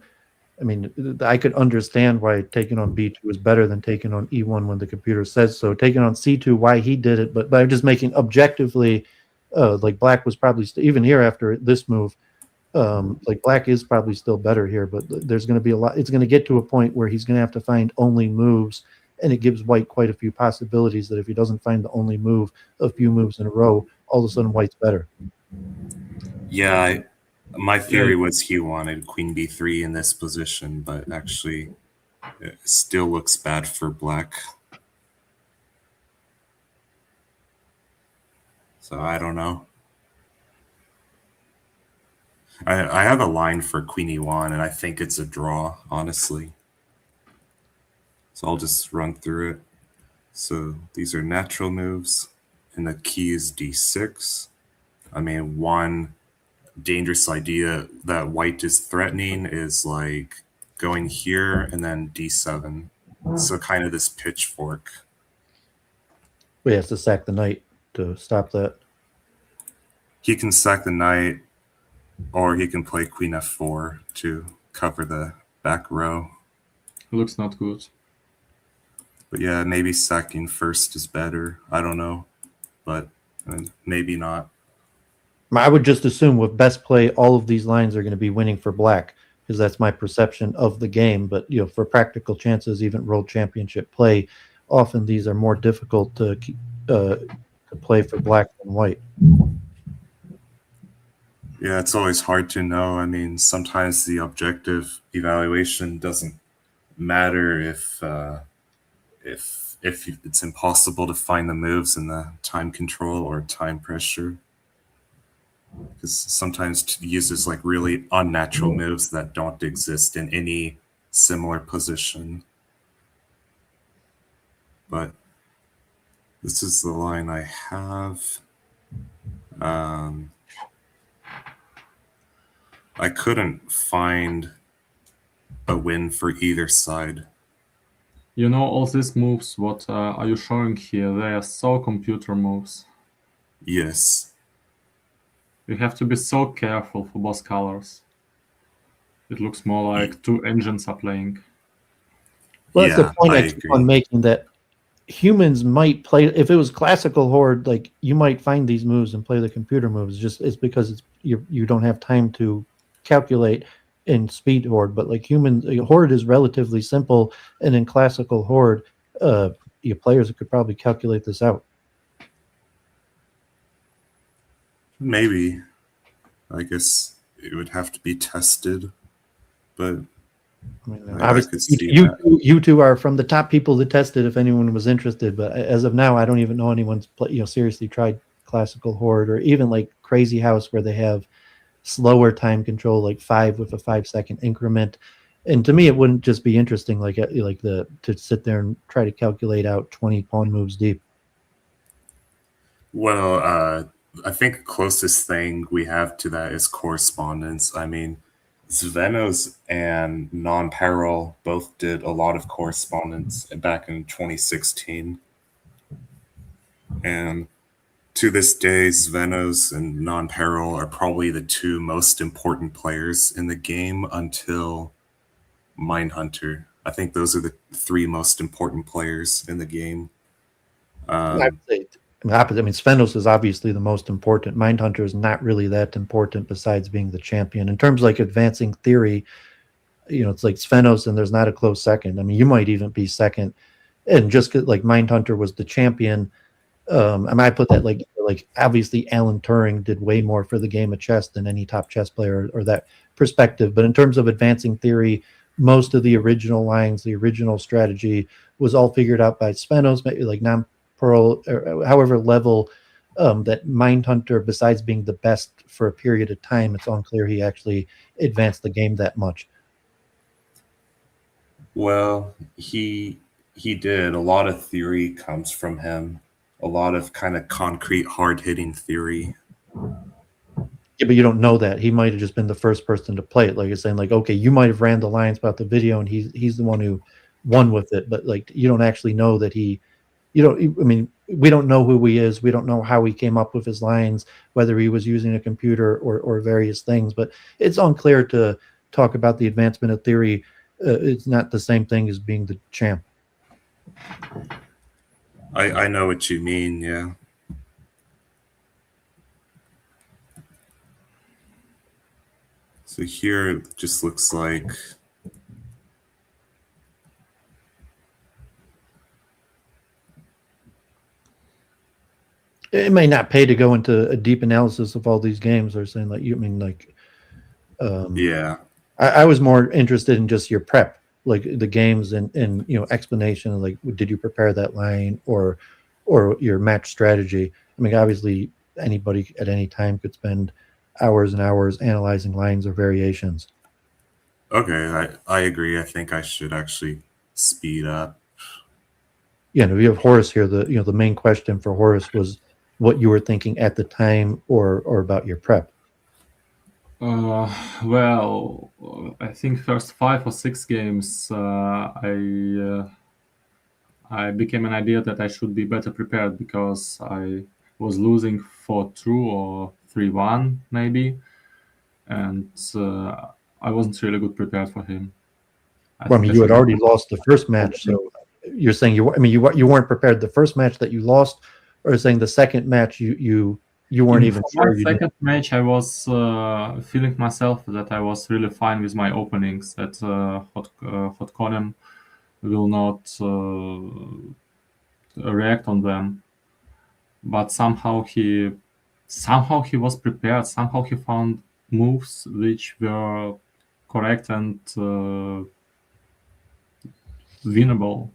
B: I mean, I could understand why taking on B2 is better than taking on E1 when the computer says so. Taking on C2, why he did it, but I'm just making objectively, like Black was probably even here after this move. Like Black is probably still better here, but there's going to be a lot. It's going to get to a point where he's going to have to find only moves, and it gives White quite a few possibilities that if he doesn't find the only move a few moves in a row, all of a sudden White's better.
A: Yeah, my theory was he wanted Queen B3 in this position, but actually it still looks bad for Black. So I don't know. I have a line for Queen E1, and I think it's a draw, honestly. So I'll just run through it. So these are natural moves, and the key is D6. I mean, one dangerous idea that White is threatening is like going here and then D7. So kind of this pitchfork.
B: He has to sack the knight to stop that.
A: He can sack the knight, or he can play Queen F4 to cover the back row.
C: Looks not good.
A: But yeah, maybe sacking first is better. I don't know, but maybe not.
B: I would just assume with best play, all of these lines are going to be winning for Black, because that's my perception of the game. But for practical chances, even World Championship play, often these are more difficult to to play for black and white?
A: Yeah, it's always hard to know. I mean, sometimes the objective evaluation doesn't matter if it's impossible to find the moves in the time control or time pressure. Because sometimes it uses like really unnatural moves that don't exist in any similar position. But this is the line I have. I couldn't find a win for either side.
C: You know, all these moves, what are you showing here? They are so computer moves.
A: Yes.
C: You have to be so careful for both colors. It looks more like two engines are playing.
B: Well, that's
A: Yeah,
B: the point
A: I
B: I keep on
A: agree.
B: making, that humans might play, if it was classical Horde, like you might find these moves and play the computer moves. Just it's because you don't have time to calculate in speed Horde. But like Horde is relatively simple, and in classical Horde, your players could probably calculate this out.
A: Maybe. I guess it would have to be tested, but
B: I mean,
A: I
B: obviously,
A: could see that.
B: you two are from the top people to test it if anyone was interested. But as of now, I don't even know anyone's seriously tried classical Horde, or even like Crazy House, where they have slower time control, like 5 with a 5-second increment. And to me, it wouldn't just be interesting, to sit there and try to calculate out 20 pawn moves deep.
A: Well, I think the closest thing we have to that is correspondence. I mean, Svenos and Non-Peril both did a lot of correspondence back in 2016. And to this day, Svenos and Non-Peril are probably the two most important players in the game until Mindhunter. I think those are the three most important players in the game.
B: I would say, opposite. I mean, Svenos is obviously the most important. Mindhunter is not really that important besides being the champion. In terms of like advancing theory, it's like Svenos and there's not a close second. I mean, you might even be second. And just like Mindhunter was the champion, I might put that like obviously Alan Turing did way more for the game of chess than any top chess player, or that perspective. But in terms of advancing theory, most of the original lines, the original strategy was all figured out by Svenos, maybe like Non-Pearl, or however level that Mindhunter, besides being the best for a period of time, it's unclear he actually advanced the game that much.
A: Well, he did. A lot of theory comes from him. A lot of kind of concrete, hard-hitting theory.
B: Yeah, but you don't know that. He might have just been the first person to play it. Like you're saying, like, okay, you might have ran the lines about the video and he's the one who won with it, but like you don't actually know that I mean, we don't know who he is. We don't know how he came up with his lines, whether he was using a computer or various things, but it's unclear to talk about the advancement of theory. It's not the same thing as being the champ.
A: I know what you mean, yeah. So here it just looks like
B: it may not pay to go into a deep analysis of all these games. Or saying like,
A: yeah.
B: I was more interested in just your prep, like the games and explanation of like, did you prepare that line or your match strategy? I mean, obviously anybody at any time could spend hours and hours analyzing lines or variations.
A: Okay, I agree. I think I should actually speed up.
B: Yeah, and if you have Horace here, the main question for Horace was what you were thinking at the time or about your prep.
C: Well, I think first 5 or 6 games, I became an idea that I should be better prepared because I was losing 4-2 or 3-1 maybe, and I wasn't really good prepared for him.
B: Well, I mean, you had already lost the first match, so you're saying you weren't prepared the first match that you lost, or saying the second match you weren't even sure.
C: The second match, I was feeling myself that I was really fine with my openings. That Horde will not react on them. but somehow he was prepared. Somehow he found moves which were correct and winnable.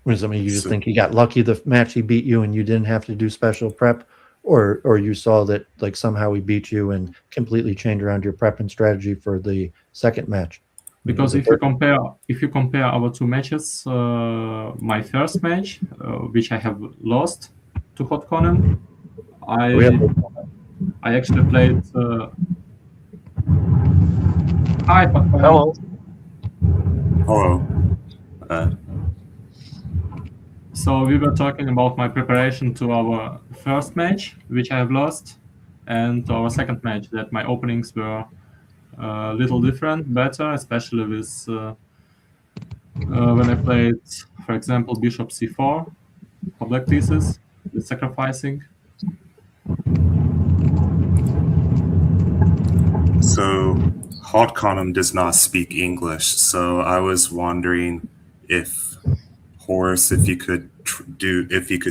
B: Was, I mean, you just
A: So-
B: think he got lucky the match he beat you and you didn't have to do special prep, or you saw that like somehow he beat you and completely changed around your prep and strategy for the second match?
C: Because if you compare our two matches, my first match, which I have lost to Hot Conan, I actually played. Hi, Hot Conan.
D: Hello.
A: Hello.
C: So we were talking about my preparation to our first match, which I have lost, and to our second match, that my openings were a little different, better, especially with when I played, for example, Bishop c4 for black pieces with sacrificing.
A: So Hot Conan does not speak English, so I was wondering if Horace, if you could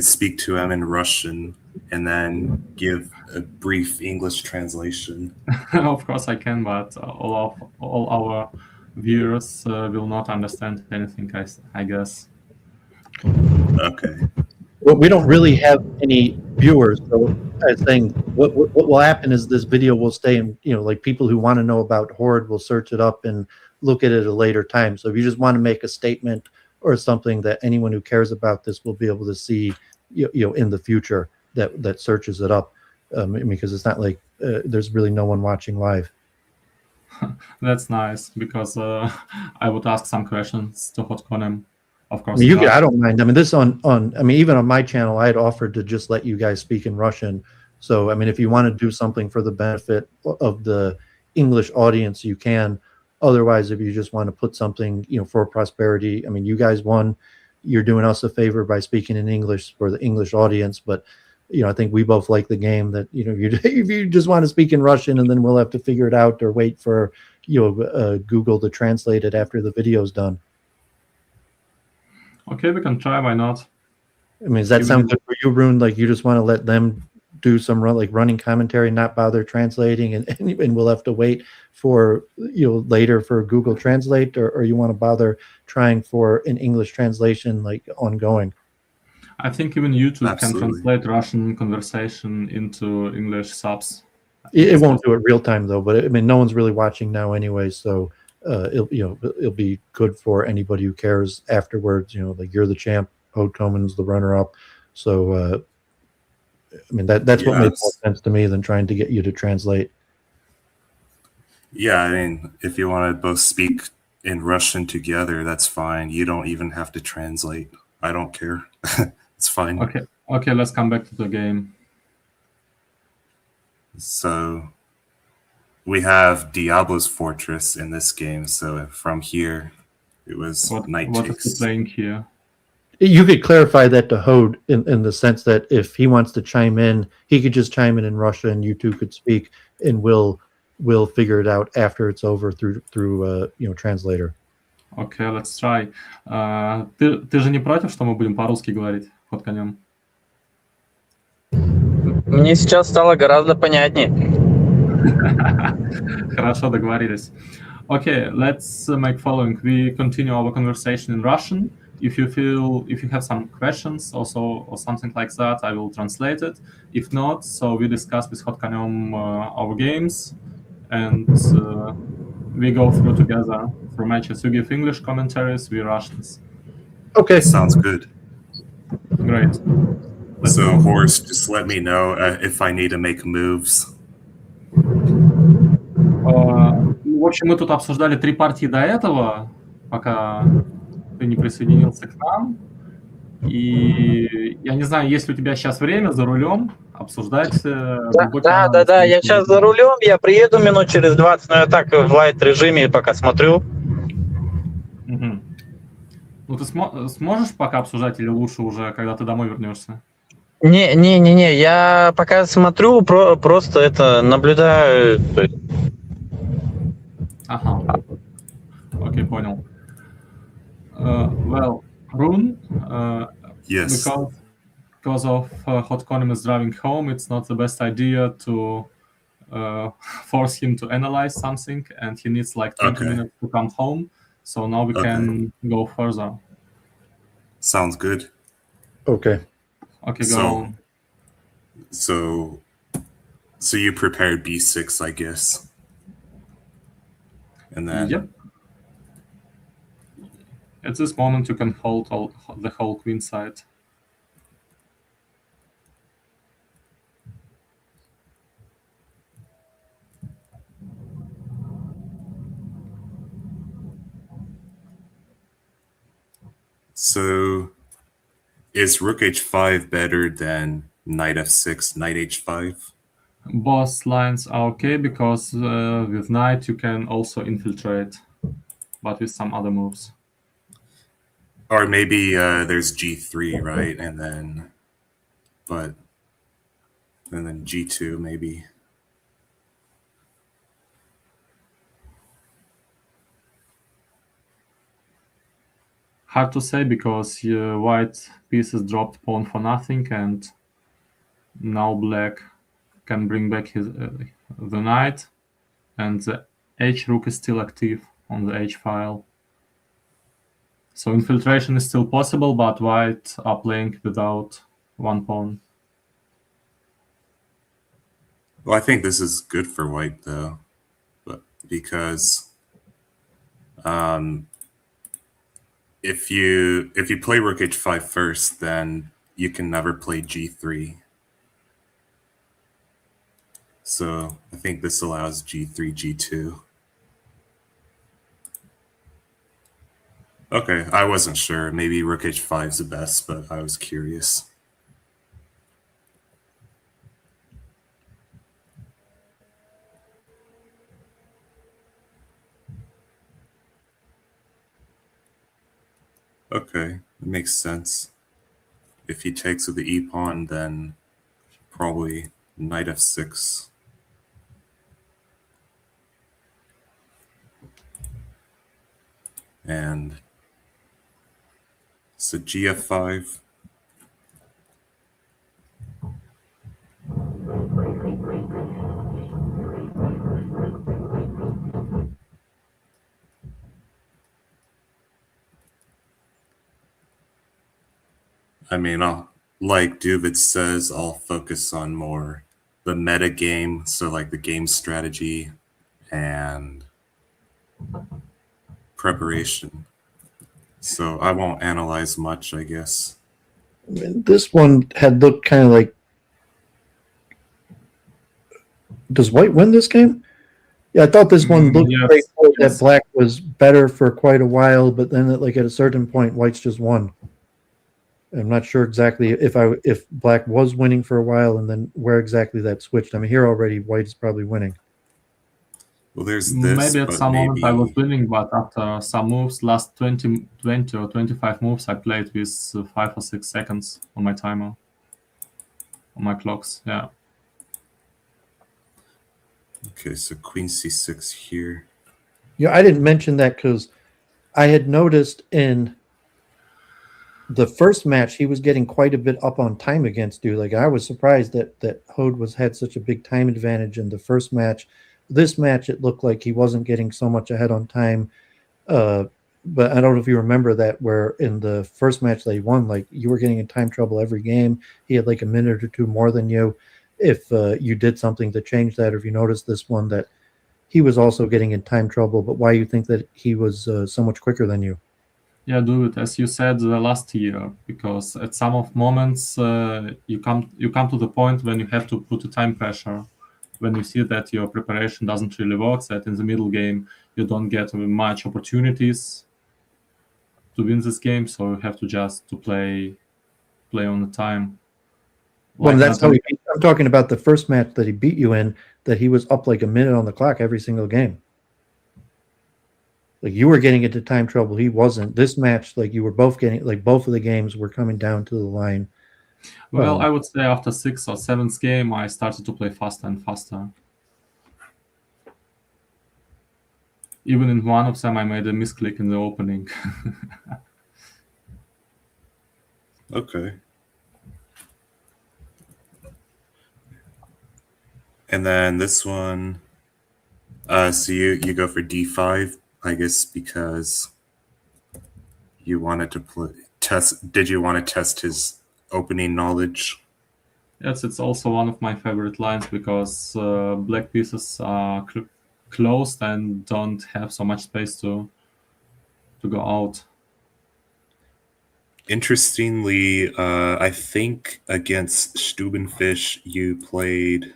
A: speak to him in Russian and then give a brief English translation.
C: Of course I can, but all our viewers will not understand anything, I guess.
A: Okay.
B: Well, we don't really have any viewers, so I was saying what will happen is this video will stay, and like people who want to know about Horde will search it up and look at it at a later time. So if you just want to make a statement or something that anyone who cares about this will be able to see, in the future that searches it up, because it's not like there's really no one watching live.
C: That's nice, because I would ask some questions to Hot Conan. Of course,
B: I don't mind. I mean, this on I mean, even on my channel, I had offered to just let you guys speak in Russian. So, I mean, if you want to do something for the benefit of the English audience, you can. Otherwise, if you just want to put something, for prosperity, I mean, you guys won. You're doing us a favor by speaking in English for the English audience. But, I think we both like the game that, if you just want to speak in Russian, and then we'll have to figure it out or wait for, Google to translate it after the video's done.
C: Okay, we can try. Why not?
B: I mean, does that sound good for you, Rune? Like you just want to let them do some running commentary, not bother translating, and we'll have to wait for later for Google Translate, or you want to bother trying for an English translation like ongoing?
C: I think even YouTube
A: Absolutely.
C: can translate Russian conversation into English subs.
B: It won't do it real time though, but I mean, no one's really watching now anyway, so it'll be good for anybody who cares afterwards. Like you're the champ, Hode Coman's the runner-up, so I mean that's what makes more sense to me than trying to get you to translate.
A: Yeah, I mean, if you want to both speak in Russian together, that's fine. You don't even have to translate. I don't care. It's fine.
C: Okay, let's come back to the game.
A: So we have Diablo's Fortress in this game. So from here, it was knight
C: What is he
A: takes.
C: playing here?
B: You could clarify that to Hode in the sense that if he wants to chime in, he could just chime in Russian, and you two could speak, and we'll figure it out after it's over through translator.
C: Okay, let's try. Ты же не против, что мы будем по-русски говорить, Ход Конем?
D: Мне сейчас стало гораздо понятнее.
C: Хорошо, договорились. Okay, let's make following. We continue our conversation in Russian. If you have some questions also or something like that, I will translate it. If not, so we discuss with Hot Konem our games, and we go through together for matches. You give English commentaries, we Russians.
B: Okay,
A: Sounds good.
C: Great.
A: So Horace, just let me know if I need to make moves.
C: В общем, мы тут обсуждали 3 партии до этого, пока ты не присоединился к нам. И я не знаю, есть ли у тебя сейчас время за рулем обсуждать...
D: Да, я сейчас за рулем, я приеду минут через 20, но я так в лайт-режиме пока смотрю.
C: Угу. Ну, ты сможешь пока обсуждать или лучше уже, когда ты домой вернешься?
D: Не, я пока смотрю, просто это наблюдаю.
C: Ага. Окей, понял. Well, Rune,
A: Yes.
C: Because of Hot Conem is driving home, it's not the best idea to force him to analyze something, and he needs like 20
A: Okay.
C: minutes to come home. So now we
A: Okay.
C: can go further.
A: Sounds good.
B: Okay.
C: Okay,
A: So-
C: go.
A: So you prepared b6, I guess. And then
C: Yep. At this moment, you can hold the whole queen side.
A: so is rook h5 better than knight f6, knight h5?
C: Both lines are okay because with knight you can also infiltrate, but with some other moves.
A: Or maybe there's g3, right? And then g2 maybe.
C: Hard to say because white pieces dropped pawn for nothing, and now black can bring back the knight, and the h rook is still active on the h file. So infiltration is still possible, but white are playing without one pawn.
A: Well, I think this is good for white though, but because if you play rook h5 first, then you can never play g3. So I think this allows g3, g2. Okay, I wasn't sure. Maybe rook h5 is the best, but I was curious. Okay, that makes sense. If he takes with the e-pawn, then probably knight f6. And so gf5. I mean, like Duvid says, I'll focus on more the meta game, so like the game strategy and preparation. So I won't analyze much, I guess.
B: I mean, this one had looked kind of like. Does white win this game? Yeah, I thought this one looked
C: Yes,
B: straightforward,
C: yes.
B: that black was better for quite a while, but then at a certain point, white's just won. I'm not sure exactly if black was winning for a while and then where exactly that switched. I mean, here already, white is probably winning.
A: Well, there's this,
C: Maybe at
A: but
C: some moment I was
A: maybe
C: winning, but after some moves, last 20 or 25 moves, I played with 5 or 6 seconds on my timer, on my clocks. Yeah.
A: okay. So queen c6 here.
B: Yeah, I didn't mention that because I had noticed in the first match he was getting quite a bit up on time against you. Like I was surprised that Horde had such a big time advantage in the first match. This match, it looked like he wasn't getting so much ahead on time. But I don't know if you remember that, where in the first match they won, like you were getting in time trouble every game. He had like a minute or two more than you. If you did something to change that, or if you noticed this one that he was also getting in time trouble, but why you think that he was so much quicker than you?
C: Yeah, do it as you said last year, because at some of moments you come to the point when you have to put a time pressure, when you see that your preparation doesn't really work, that in the middle game you don't get much opportunities to win this game, so you have to just to play on the time.
B: Well,
C: Like
B: that's how
C: Natalie-
B: I'm talking about the first match that he beat you in, that he was up like a minute on the clock every single game. Like you were getting into time trouble, he wasn't. This match, like you were both getting, like both of the games were coming down to the line.
C: Well, I would say after 6th or 7th game, I started to play faster and faster. Even in one of them, I made a misclick in the opening.
A: Okay. And then this one, so you go for d5, I guess, because you wanted to test. Did you want to test his opening knowledge?
C: Yes, it's also one of my favorite lines because black pieces are closed and don't have so much space to go out.
A: Interestingly, I think against Stubenfish, you played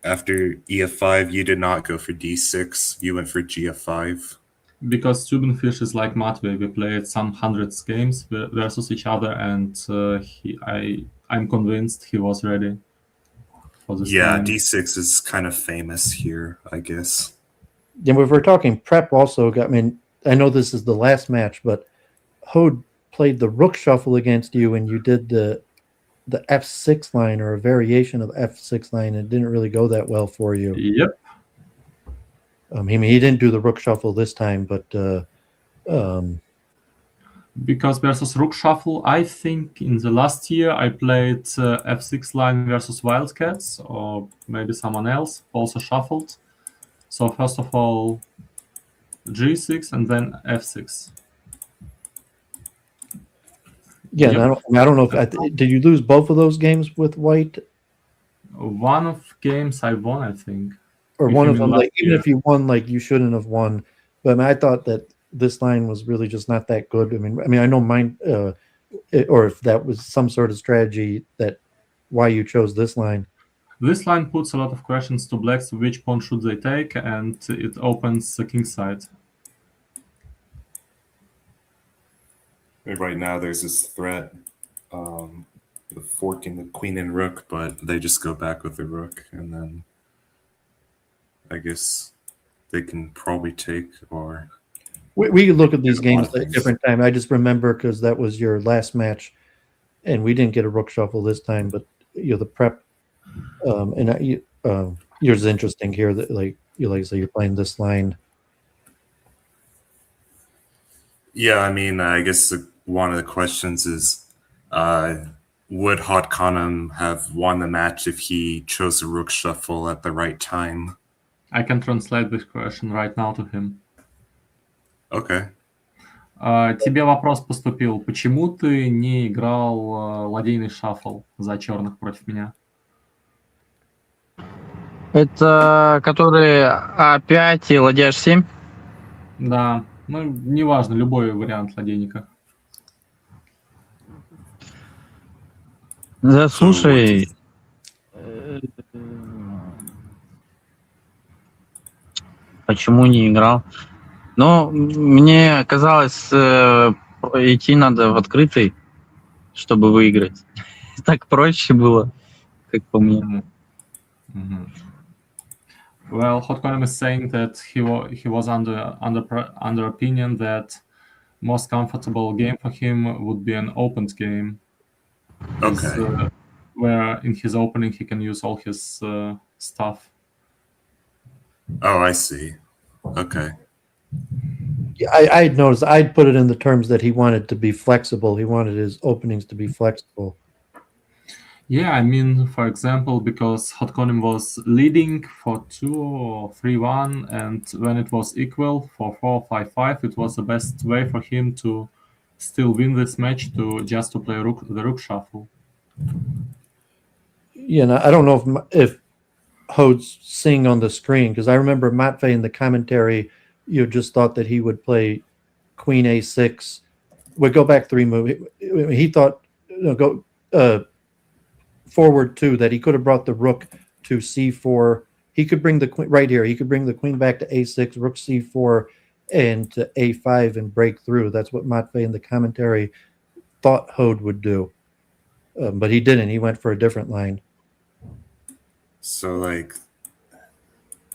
A: after EF5. You did not go for D6. You went for GF5.
C: Because Stubenfish is like Matvey, we played some hundreds games versus each other, and I'm convinced he was ready for this
A: Yeah,
C: line.
A: D6 is kind of famous here, I guess.
B: Yeah, if we're talking prep, also got. I mean, I know this is the last match, but Hode played the rook shuffle against you, and you did the F6 line or a variation of F6 line. It didn't really go that well for you.
C: Yep.
B: He didn't do the rook shuffle this time, but
C: Because versus rook shuffle, I think in the last year I played f6 line versus Wildcats, or maybe someone else also shuffled. So first of all g6 and then f6.
B: yeah,
C: Yep.
B: I don't know if did you lose both of those games with White,
C: One of games I won, I think.
B: or
C: If
B: one
C: you
B: of
C: mean
B: them?
C: last
B: Like even
C: year.
B: if you won, like you shouldn't have won. But I mean, I thought that this line was really just not that good. I mean, I know mine, or if that was some sort of strategy that why you chose this line.
C: This line puts a lot of questions to blacks: which pawn should they take, and it opens the king side.
A: Right now, there's this threat of forking the queen and rook, but they just go back with the rook, and then I guess they can probably take or.
B: We could look at these
A: There's a lot
B: games
A: of
B: at a
A: things.
B: different time. I just remember because that was your last match, and we didn't get a rook shuffle this time. But the prep, yours is interesting here. That like you say, you're playing this line.
A: Yeah, I mean, I guess one of the questions is, would Hodkanam have won the match if he chose a rook shuffle at the right time?
C: I can translate this question right now to him.
A: Okay.
C: Тебе вопрос поступил. Почему ты не играл ладейный шаффл за черных против меня?
D: Это которые А5 и ладья H7?
C: Да, ну, неважно, любой вариант ладейника.
D: Да,
A: So what do you-
D: слушай, почему не играл? Ну, мне казалось, идти надо в открытый, чтобы выиграть. Так проще было, как по мне.
C: Mhm. Well, Hotconem is saying that he was under opinion that most comfortable game for him would be an opened game.
A: Okay.
C: Where in his opening he can use all his stuff.
A: Oh, I see. Okay.
B: I had noticed. I'd put it in the terms that he wanted to be flexible. He wanted his openings to be flexible.
C: Yeah, I mean, for example, because Hotconim was leading for 2 or 3-1, and when it was equal for 4-5-5, it was the best way for him to still win this match to play the rook shuffle.
B: I don't know if Hode's seeing on the screen because I remember Matvey in the commentary. You just thought that he would play Queen A6. Would go back 3 move. He thought go forward 2 that he could have brought the rook to C4. He could bring the queen right here. He could bring the queen back to A6, rook C4, and to A5 and break through. That's what Matvey in the commentary thought Hode would do, but he didn't. He went for a different line.
A: So, like,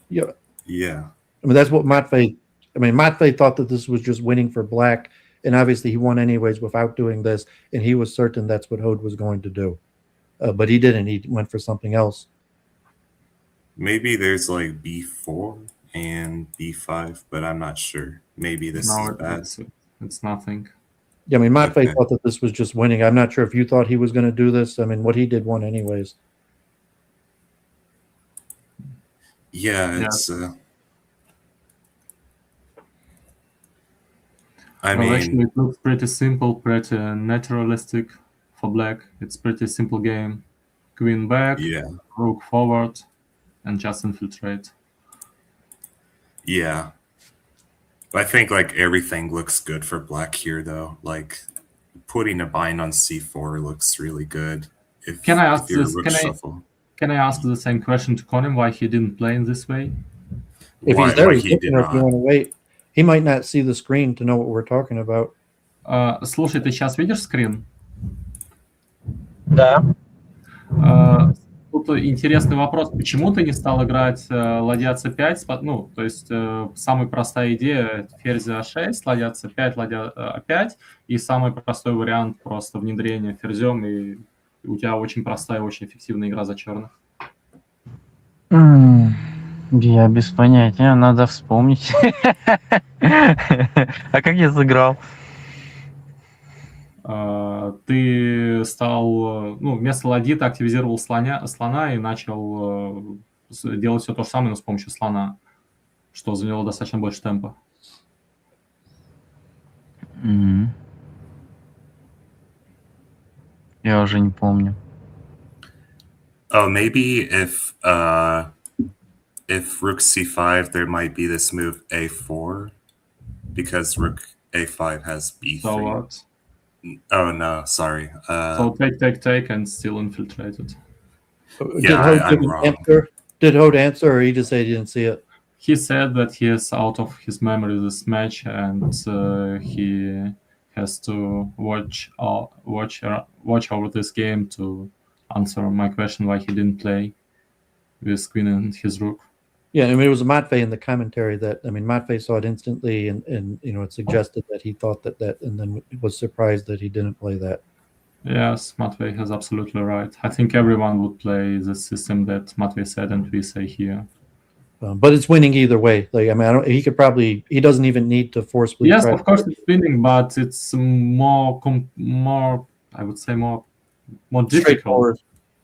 B: Yeah.
A: yeah.
B: I mean, that's what Matvey. I mean, Matvey thought that this was just winning for black, and obviously he won anyways without doing this, and he was certain that's what Hode was going to do, but he didn't. He went for something else.
A: Maybe there's like B4 and B5, but I'm not sure. Maybe this is bad.
C: It's nothing.
B: Yeah, I mean, Matfei
A: Okay.
B: thought that this was just winning. I'm not sure if you thought he was going to do this. I mean, what he did won anyways.
A: Yeah,
C: Yeah.
A: it's. I
C: Well, actually,
A: mean,
C: it looks pretty simple, pretty naturalistic for black. It's pretty simple game. Queen back,
A: yeah,
C: rook forward, and just infiltrate.
A: yeah. I think like everything looks good for black here, though. Like putting a bind on c4 looks really good. If
C: Can I ask
A: if you're
C: this?
A: rook shuffle,
C: Can I ask the same question to Conan? Why he didn't play in this way?
B: If he's
A: why
B: there,
A: why
B: he's
A: he did
B: looking, or if you
A: not?
B: want to wait, he might not see the screen to know what we're talking about.
C: Слушай, ты сейчас видишь скрин?
D: Да.
C: Тут интересный вопрос. Почему ты не стал играть ладья c5? Ну, то есть самая простая идея — ферзь a6, ладья c5, ладья a5, и самый простой вариант просто внедрения ферзем, и у тебя очень простая, очень эффективная игра за черных.
E: Я без понятия, надо вспомнить. А как я сыграл?
C: Ты стал, ну, вместо ладьи ты активизировал слона и начал делать все то же самое, но с помощью слона, что заняло достаточно больше темпа.
E: Мгм. Я уже не помню.
A: Oh, maybe if rook c5, there might be this move a4 because rook a5 has b3.
C: So what?
A: Oh no, sorry.
C: So take, and still infiltrated.
A: Yeah, I'm wrong.
B: Did Hode answer, or he just said he didn't see it?
C: He said that he is out of his memory this match, and he has to watch over this game to answer my question why he didn't play with queen and his rook.
B: Yeah, I mean, it was Matfei in the commentary that, I mean, Matfei saw it instantly, and you know, it suggested that he thought that, and then was surprised that he didn't play that.
C: Yes, Matvey has absolutely right. I think everyone would play the system that Matvey said and we say here.
B: But it's winning either way. Like, I mean, he doesn't even need to forcefully.
C: Yes, of course it's winning, but it's more, I would say more difficult.
B: Straightforward.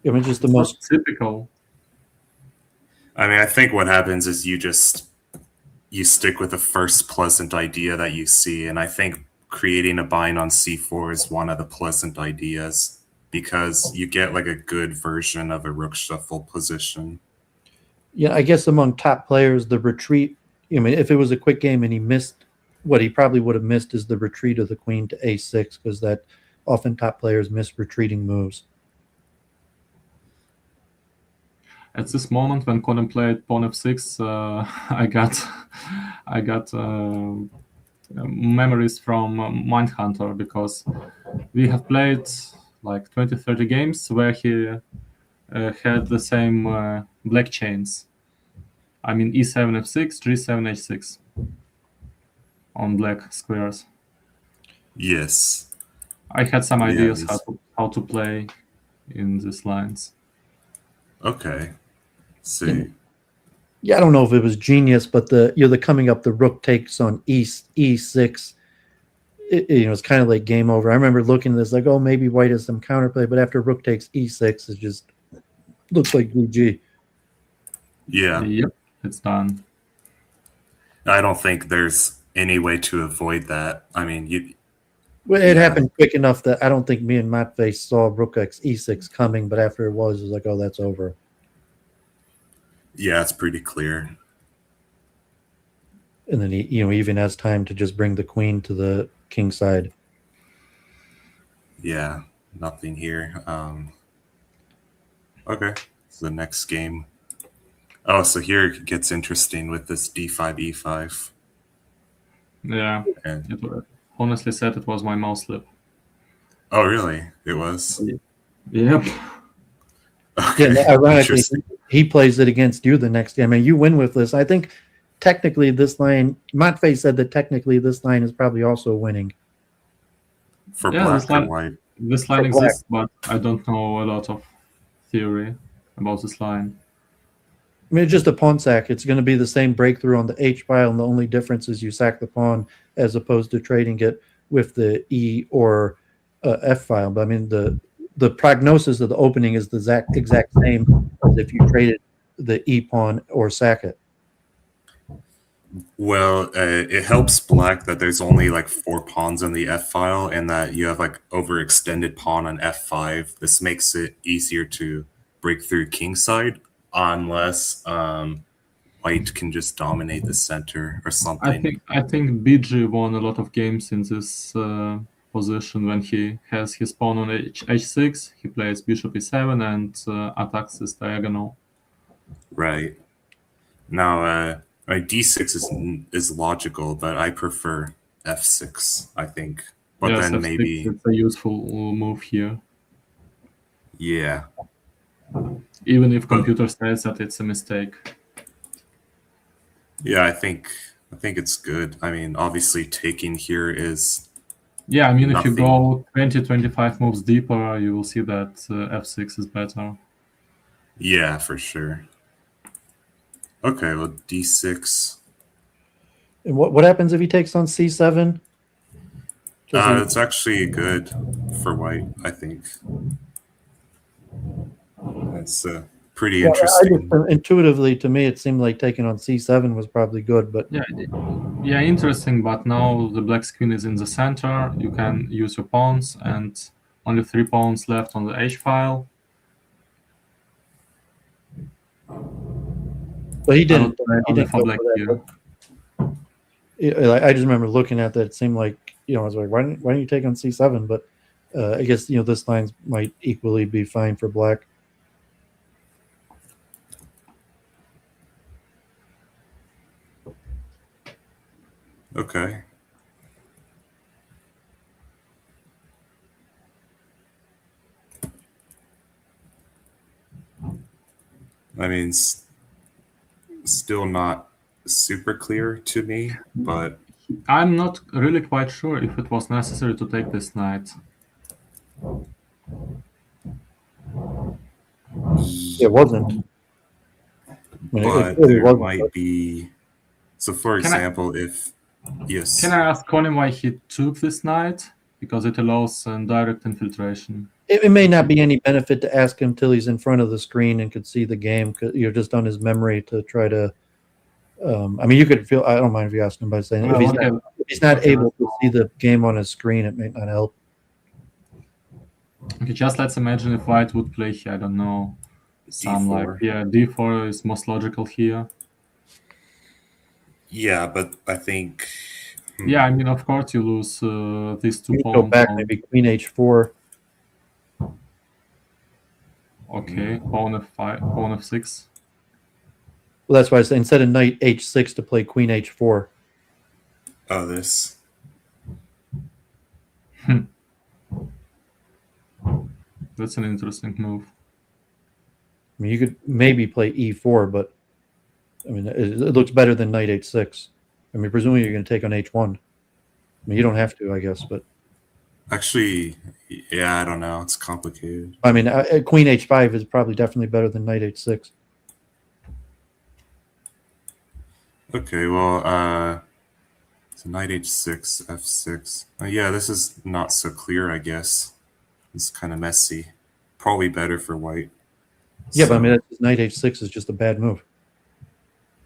B: I mean, just the most
C: typical.
A: I mean, I think what happens is you stick with the first pleasant idea that you see, and I think creating a bind on c4 is one of the pleasant ideas because you get like a good version of a rook shuffle position.
B: Yeah, I guess among top players, the retreat, I mean, if it was a quick game and he missed, what he probably would have missed is the retreat of the queen to a6, because that often top players miss retreating moves.
C: At this moment, when Conan played pawn f6, I got memories from Mindhunter, because we have played like 20-30 games where he had the same black chains. I mean, e7 f6, g7 h6 on black squares.
A: Yes.
C: I had some ideas how to play in these lines.
A: Okay. See.
B: Yeah, I don't know if it was genius, but the coming up, the rook takes on e6. It's kind of like game over. I remember looking at this like, oh, maybe white has some counterplay, but after rook takes e6, it just looks like GG.
A: Yeah.
C: Yep, it's done.
A: I don't think there's any way to avoid that. I mean,
B: It happened quick enough that I don't think me and Matvey saw rook x e6 coming, but after it was like, oh, that's over.
A: Yeah, it's pretty clear.
B: And then he, even has time to just bring the queen to the king side.
A: Yeah, nothing here. Okay, so the next game. Oh, so here it gets interesting with this d5, e5.
C: Yeah,
A: and
C: honestly said it was my mouse slip.
A: Oh, really? It was?
C: Yep.
B: Okay. Yeah, ironically, he plays it against you the next game. I mean, you win with this. I think technically this line, Matvey said that technically this line is probably also winning.
A: For black or white?
C: This line exists, but I don't know a lot of theory about this line.
B: I mean, it's just a pawn sack. It's going to be the same breakthrough on the H file, and the only difference is you sack the pawn as opposed to trading it with the E or F file. But I mean, the prognosis of the opening is the exact same as if you traded the E pawn or sack it.
A: Well, it helps black that there's only like 4 pawns on the F file and that you have like overextended pawn on F5. This makes it easier to break through kingside unless white can just dominate the center or something.
C: I think BG won a lot of games in this position when he has his pawn on h6. He plays bishop e7 and attacks this diagonal.
A: Right. Now, d6 is logical, but I prefer f6, I think. But
C: Yes,
A: then
C: F6,
A: maybe,
C: it's a useful move here,
A: yeah.
C: even if computer says that it's a mistake.
A: Yeah, I think it's good. I mean, obviously taking here is
C: Yeah, I mean, if you
A: nothing.
C: go 20-25 moves deeper, you will see that f6 is better.
A: Yeah, for sure. Okay, well, d6.
B: And what happens if he takes on C7?
A: It's actually good for white, I think. It's pretty interesting.
B: Intuitively, to me, it seemed like taking on C7 was probably good, but
C: Yeah, interesting. But now the black queen is in the center. You can use your pawns, and only 3 pawns left on the H file.
B: but he didn't.
C: I
B: He didn't
C: for
B: go
C: black
B: for
C: here.
B: that. I just remember looking at that. It seemed like, I was like, why don't you take on C7? But I guess this line might equally be fine for black.
A: Okay. I mean, still not super clear to me, but
C: I'm not really quite sure if it was necessary to take this knight.
B: It wasn't.
A: but there might be. So, for example, if yes,
C: Can I ask Colin why he took this knight? Because it allows direct infiltration.
B: It may not be any benefit to ask him till he's in front of the screen and could see the game. You're just on his memory to try to. I mean, you could feel. I don't mind if you ask him by saying if he's not able to see the game on his screen, it may not help.
C: Okay, just let's imagine if white would play here. I don't know. Some
A: D4.
C: D4 is most logical here.
A: Yeah, but I think.
C: Yeah, I mean, of course, you lose these 2 pawns.
B: Go back, maybe Queen H4.
C: Okay, pawn F5, pawn F6.
B: Well, that's why I said instead of Knight H6 to play Queen H4.
A: Oh, this.
C: That's an interesting move.
B: I mean, you could maybe play E4, but I mean, it looks better than Knight H6. I mean, presumably you're going to take on H1. I mean, you don't have to, I guess, but
A: Actually, yeah, I don't know. It's complicated.
B: I mean, Queen H5 is probably definitely better than Knight H6.
A: Okay, well, so Knight H6, F6. Yeah, this is not so clear, I guess. It's kind of messy. Probably better for white.
B: Yeah, but I mean, Knight H6 is just a bad move.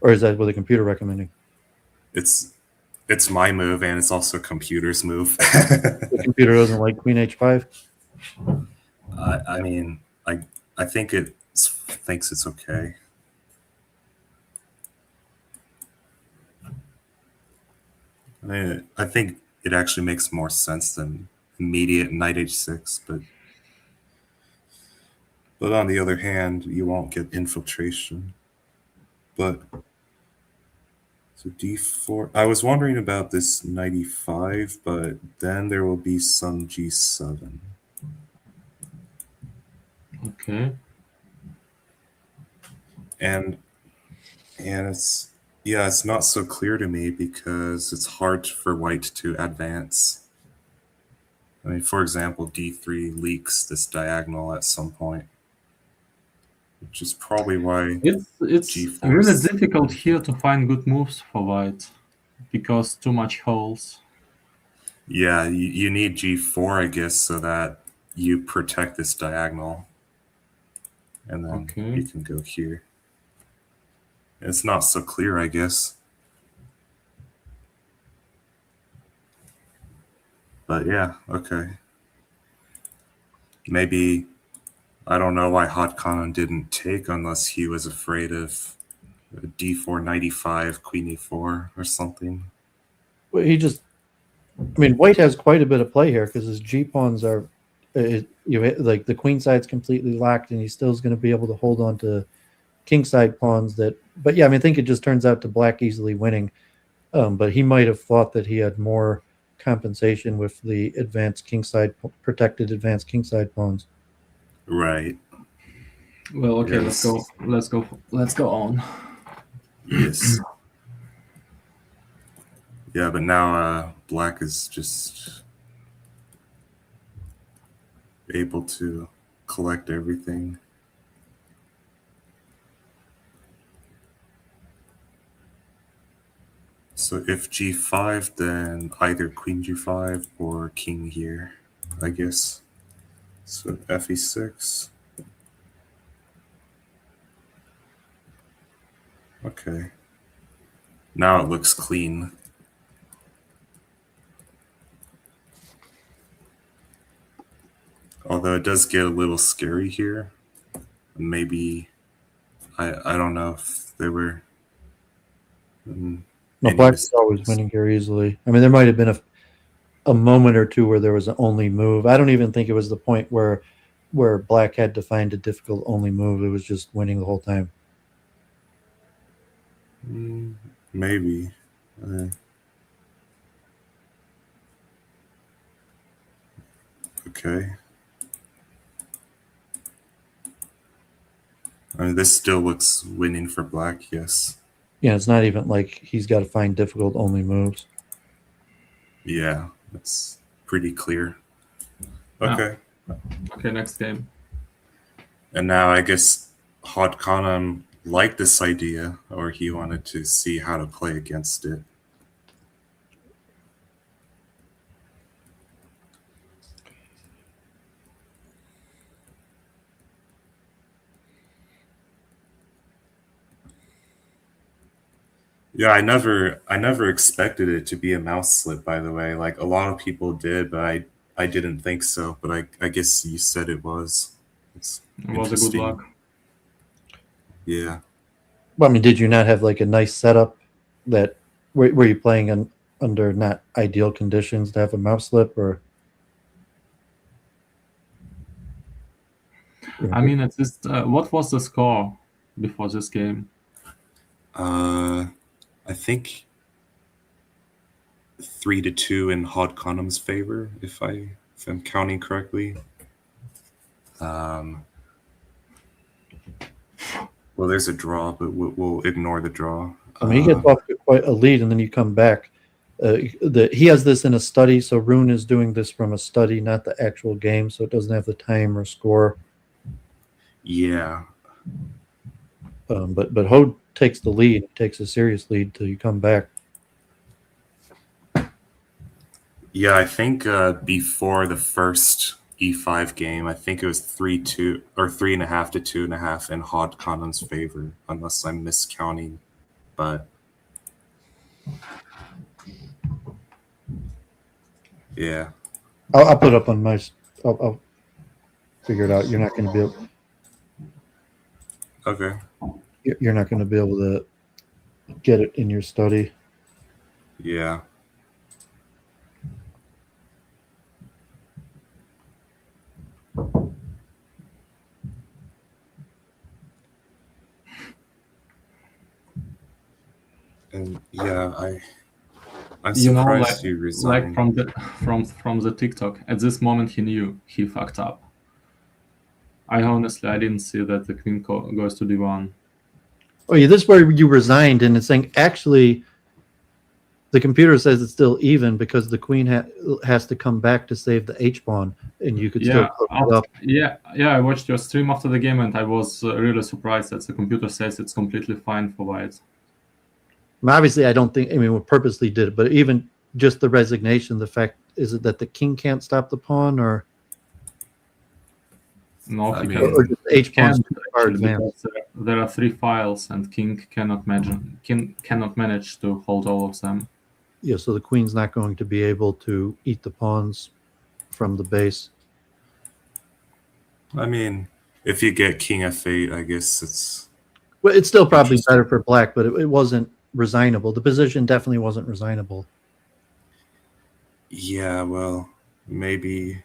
B: Or is that what the computer recommending?
A: It's my move, and it's also computer's move.
B: The computer doesn't like Queen H5?
A: I mean, I think it thinks it's okay. I think it actually makes more sense than immediate Knight H6, but on the other hand, you won't get infiltration. But so D4. I was wondering about this Knight E5, but then there will be some G7.
C: Okay.
A: And it's not so clear to me because it's hard for white to advance. I mean, for example, D3 leaks this diagonal at some point, which is probably why
C: it's
A: G4
C: really
A: is-
C: difficult here to find good moves for white because too much holes.
A: Yeah, you need g4, I guess, so that you protect this diagonal. And then
C: Okay.
A: you can go here. It's not so clear, I guess. But yeah, okay. Maybe, I don't know why Hotcon didn't take unless he was afraid of d4 95, queen e4 or something.
B: Well, he just, I mean, white has quite a bit of play here because his G pawns are, like the queen side's completely locked, and he still is going to be able to hold on to king side pawns that. But yeah, I mean, I think it just turns out to black easily winning. But he might have thought that he had more compensation with the advanced king side, protected advanced king side pawns.
A: Right.
C: Well, okay,
A: Yes.
C: let's go on.
A: Yes. Yeah, but now black is just able to collect everything. So if g5, then either queen g5 or king here, I guess. So fe6. Okay. Now it looks clean. Although it does get a little scary here. Maybe, I don't know if they were...
B: No,
A: any
B: black is always
A: mistakes.
B: winning here easily. I mean, there might have been a moment or two where there was an only move. I don't even think it was the point where black had to find a difficult only move. It was just winning the whole time.
A: Maybe. Okay. I mean, this still looks winning for black, yes.
B: Yeah, it's not even like he's got to find difficult only moves.
A: Yeah, that's pretty clear.
C: Yeah.
A: Okay.
C: Okay, next game.
A: And now I guess Hodkanam liked this idea, or he wanted to see how to play against it. Yeah, I never expected it to be a mouse slip, by the way. Like a lot of people did, but I didn't think so. But I guess you said it was. It's
C: It was a good
A: interesting.
C: luck.
A: Yeah.
B: Well, I mean, did you not have like a nice setup that were you playing under not ideal conditions to have a mouse slip, or?
C: I mean, it's just what was the score before this game?
A: I think 3-2 in Hodkanam's favor, if I'm counting correctly. Well, there's a draw, but we'll ignore the draw.
B: I mean, he gets off to quite a lead, and then you come back. He has this in a study, so Rune is doing this from a study, not the actual game, so it doesn't have the time or score.
A: Yeah.
B: But Hode takes the lead, takes a serious lead till you come back.
A: Yeah, I think before the first E5 game, I think it was 3-2 or 3.5 to 2.5 in Hodkanam's favor, unless I'm miscounting. But yeah,
B: I'll put it up on my. I'll figure it out. You're not going to be able.
A: okay.
B: You're not going to be able to get it in your study.
A: Yeah. And yeah, I'm
C: You know,
A: surprised you resigned.
C: like from the TikTok. At this moment, he knew he fucked up. I didn't see that the queen goes to d1.
B: Oh yeah, this is where you resigned, and it's saying actually, the computer says it's still even because the queen has to come back to save the H pawn, and you could still cook it up.
C: Yeah. I watched your stream after the game, and I was really surprised that the computer says it's completely fine for white.
B: Obviously, I don't think. I mean, we purposely did it, but even just the resignation, the fact is it that the king can't stop the pawn, or
C: No,
A: I
C: he
A: mean-
C: can.
B: or just H pawn's
C: Can
B: too far
C: actually,
B: advanced?
C: because there are 3 files, and king cannot manage to hold all of them.
B: Yeah, so the queen's not going to be able to eat the pawns from the base.
A: I mean, if you get king f8, I guess it's
B: Well, it's still probably
A: Interesting.
B: better for black, but it wasn't resignable. The position definitely wasn't resignable.
A: yeah. Well, maybe.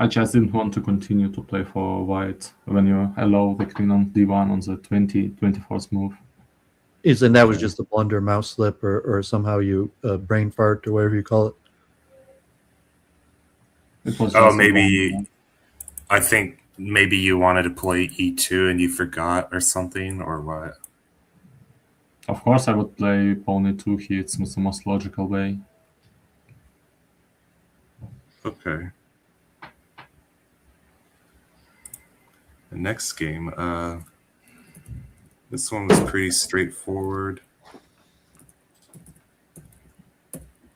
C: I just didn't want to continue to play for white when you allow the queen on d1 on the 24th move.
B: And that was just a blunder mouse slip, or somehow you brain fart, or whatever you call it.
C: It was
A: Oh,
C: just a
A: maybe.
C: blunder.
A: I think maybe you wanted to play e2 and you forgot or something, or what?
C: Of course, I would play pawn e2 here. It's the most logical way.
A: Okay. The next game, this one was pretty straightforward.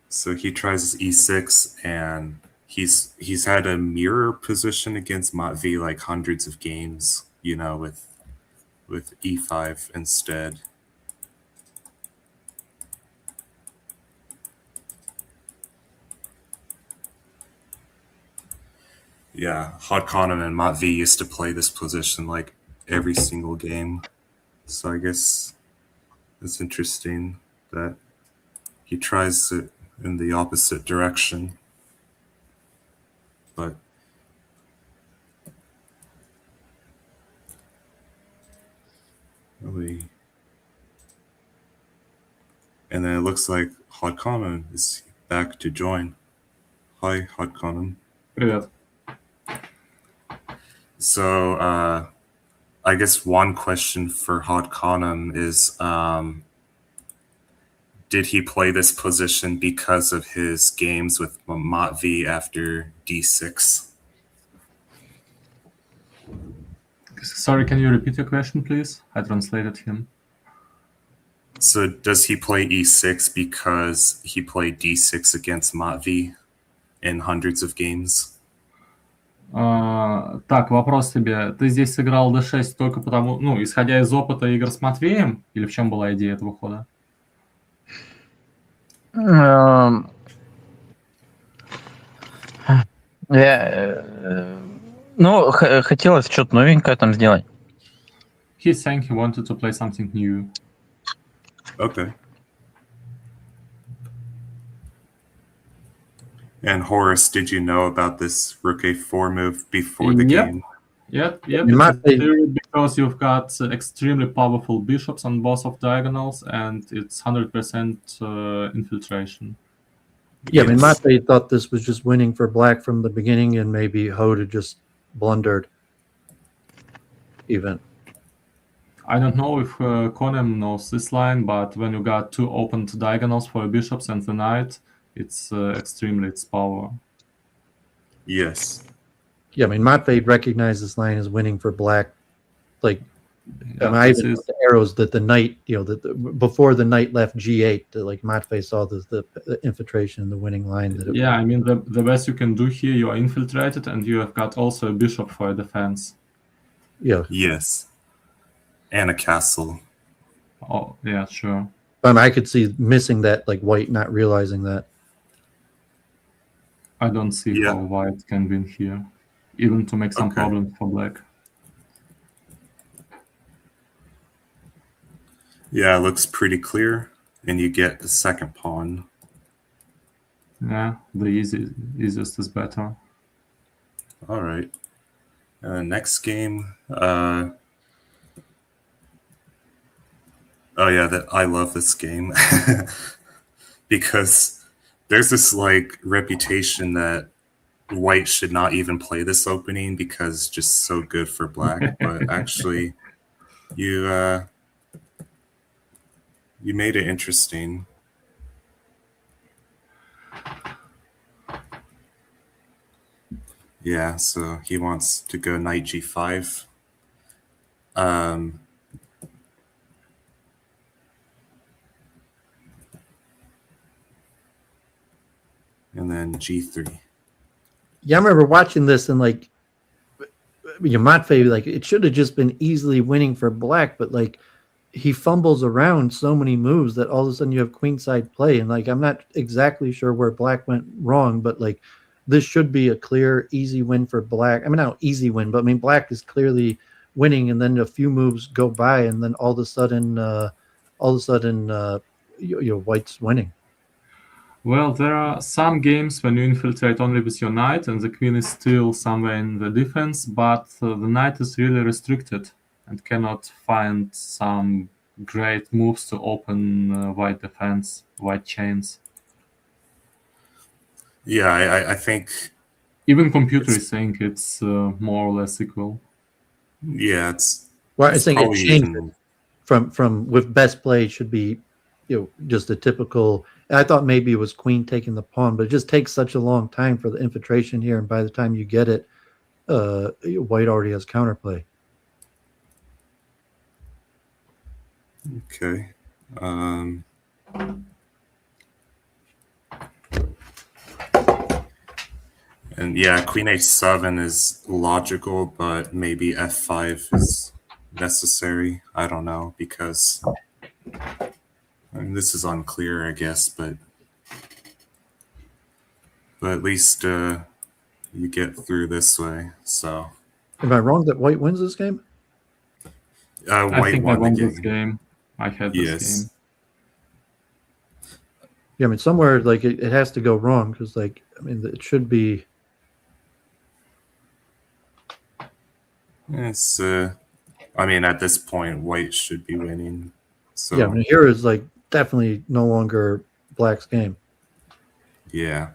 A: So he tries e6, and he's had a mirror position against Matvey like hundreds of games, you know, with e5 instead. Yeah, Hodkonen and Matvey used to play this position like every single game. So I guess it's interesting that he tries it in the opposite direction. But really, and then it looks like Hodkonen is back to join. Hi, Hodkonen.
C: Привет.
A: So I guess one question for Hodkonen is, did he play this position because of his games with Matvey after d6?
C: Sorry, can you repeat your question, please? I translated him.
A: So does he play e6 because he played d6 against Matvey in hundreds of games?
C: Так, вопрос тебе. Ты здесь сыграл d6 только потому, ну, исходя из опыта игр с Матвеем? Или в чем была идея этого хода?
E: Ну, хотелось что-то новенькое там сделать.
C: He's saying he wanted to play something new.
A: Okay. And Horace, did you know about this rook a4 move before the
C: Yep.
A: game?
C: Yep,
B: In
C: it's
B: my
C: a
B: opinion-
C: theory because you've got extremely powerful bishops on both of diagonals, and it's 100% infiltration.
B: Yeah, I mean,
A: Yes.
B: Matvey thought this was just winning for black from the beginning, and maybe Horde just blundered. Even.
C: I don't know if Konem knows this line, but when you got 2 opened diagonals for bishops and the knight, it's extremely its power.
A: Yes.
B: Yeah, I mean, Matvey recognized this line as winning for black. Like,
C: Yeah,
B: I
C: this
B: even
C: is-
B: put the arrows that the knight, before the knight left g8, like Matvey saw the infiltration, the winning line. That it
C: yeah, I mean, the best you can do here, you are infiltrated, and you have got also a bishop for a defense.
B: Yeah,
A: Yes. And a castle.
C: Oh, yeah, sure.
B: I could see missing that, like white not realizing that.
C: I don't see
A: Yeah.
C: how white can win here, even to make some
A: Okay.
C: problems for black.
A: Yeah, it looks pretty clear. And you get the second pawn.
C: Yeah, the easiest is better.
A: All right. Next game. Oh yeah, I love this game because there's this like reputation that white should not even play this opening because it's just so good for black. But actually, you made it interesting. Yeah, so he wants to go knight g5. and then g3.
B: Yeah, I remember watching this and like Matfei, like it should have just been easily winning for black, but like he fumbles around so many moves that all of a sudden you have queenside play, and like I'm not exactly sure where black went wrong, but like this should be a clear, easy win for black. I mean, not easy win, but I mean black is clearly winning, and then a few moves go by, and then all of a sudden, white's winning.
C: Well, there are some games when you infiltrate only with your knight and the queen is still somewhere in the defense, but the knight is really restricted and cannot find some great moves to open white defense, white chains.
A: Yeah, I think,
C: Even computer is saying it's more or less equal.
A: yeah, it's
B: Well, I
A: it's
B: think it
A: probably
B: changed
A: even-
B: from with best play should be, just a typical. I thought maybe it was queen taking the pawn, but it just takes such a long time for the infiltration here, and by the time you get it, white already has counterplay.
A: Okay. And yeah, queen a7 is logical, but maybe f5 is necessary. I don't know, because I mean, this is unclear, I guess, but at least you get through this way. So
B: Am I wrong that white wins this game?
C: I
A: white
C: think I
A: won
C: won
A: the
C: this game. I had
A: Yes.
C: this game.
B: Yeah, I mean somewhere like it has to go wrong because like I mean it should be.
A: It's I mean, at this point, white should be winning. So
B: Yeah, I mean here is like definitely no longer black's game.
A: yeah.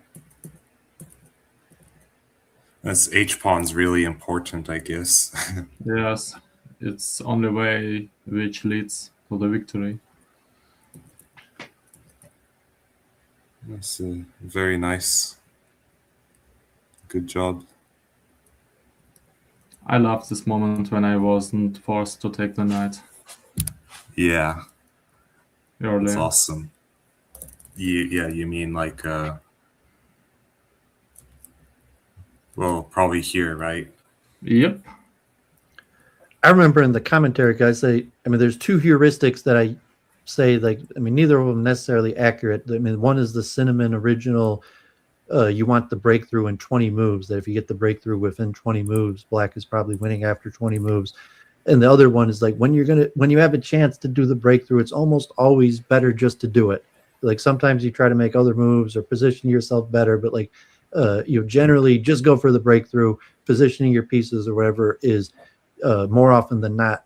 A: This H pawn's really important, I guess.
C: Yes, it's only way which leads to the victory.
A: That's very nice. Good job.
C: I love this moment when I wasn't forced to take the knight
A: Yeah,
C: earlier.
A: that's awesome. You mean like well, probably here, right?
C: Yep.
B: I remember in the commentary, guys say, I mean, there's two heuristics that I say, like, I mean, neither of them necessarily accurate. I mean, one is the Cinnamon original. You want the breakthrough in 20 moves, that if you get the breakthrough within 20 moves, black is probably winning after 20 moves. And the other one is like when you have a chance to do the breakthrough, it's almost always better just to do it. Like sometimes you try to make other moves or position yourself better, but like generally just go for the breakthrough. Positioning your pieces or whatever is more often than not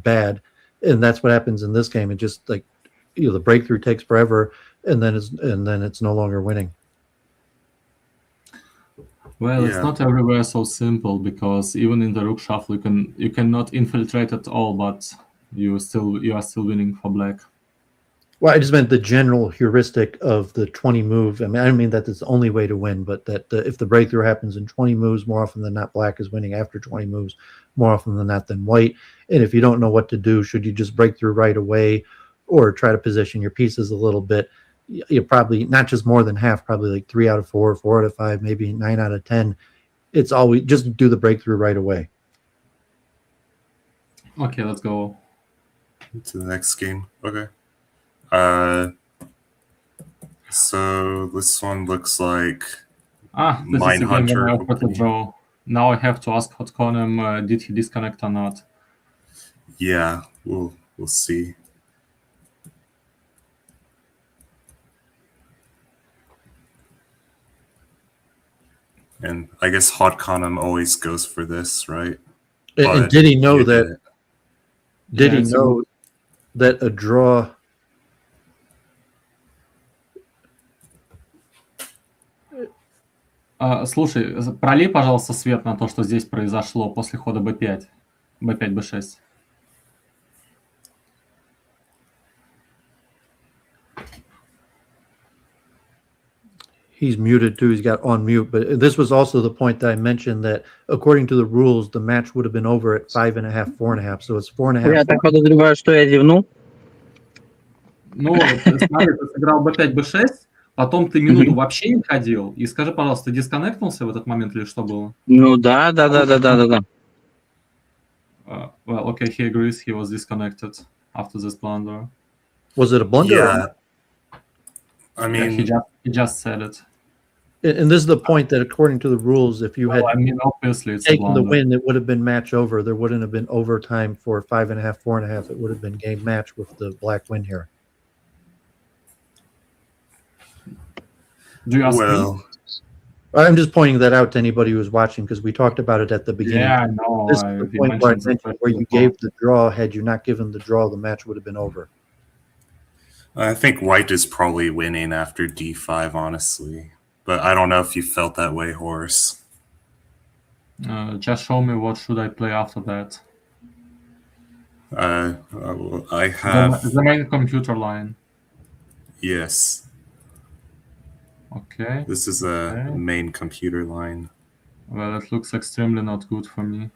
B: bad, and that's what happens in this game. It just like the breakthrough takes forever, and then it's no longer winning.
C: Well, it's
A: Yeah.
C: not everywhere so simple because even in the rook shuffle you cannot infiltrate at all, but you are still winning for black.
B: Well, I just meant the general heuristic of the 20 move. I mean, I don't mean that it's the only way to win, but that if the breakthrough happens in 20 moves, more often than not, black is winning after 20 moves, more often than not than white. And if you don't know what to do, should you just break through right away or try to position your pieces a little bit? You're probably not just more than half, probably like 3 out of 4, 4 out of 5, maybe 9 out of 10. It's always just do the breakthrough right away.
C: Okay, let's go.
A: To the next game. Okay. So this one looks like
C: This is the game
A: Mindhunter
C: when I got a
A: opening.
C: draw. Now I have to ask Hot Conem, did he disconnect or not?
A: Yeah, we'll see. And I guess Hot Conem always goes for this, right?
B: And
A: But
B: did he know
A: you
B: that?
A: did it.
B: Did
C: Yeah,
B: he
C: it's a
B: know that a draw?
C: Слушай, пролей, пожалуйста, свет на то, что здесь произошло после хода b5. b5, b6.
B: He's muted too. He's got on mute. But this was also the point that I mentioned that according to the rules, the match would have been over at 5.5, 4.5. So it's 4.5.
D: Я так подозреваю, что я зевнул.
C: Ну, смотри, ты сыграл b5, b6, Потом ты минуту вообще не ходил. И скажи, пожалуйста, ты дисконнектнулся в этот момент или что было?
D: Ну да.
C: Well, okay, he agrees he was disconnected after this blunder.
B: Was it a blunder?
A: Yeah. I
C: Yeah,
A: mean,
C: he just said it.
B: And this is the point that, according to the rules, if you had
C: Well, I mean, obviously it's a
B: taken the
C: blunder.
B: win, it would have been match over. There wouldn't have been overtime for 5.5, 4.5. It would have been game match with the black win here.
C: Do you ask me?
A: well,
B: I'm just pointing that out to anybody who's watching because we talked about it at the beginning.
C: Yeah, I know.
B: This is the
C: We
B: point where I
C: mentioned
B: mentioned where you gave the draw. Had you not given the draw, the match would have been over.
A: I think white is probably winning after d5, honestly. But I don't know if you felt that way, Horace.
C: Just show me what should I play after that.
A: I have...
C: The main computer line.
A: Yes.
C: Okay.
A: This is a main computer line.
C: Well, it looks extremely not good for me.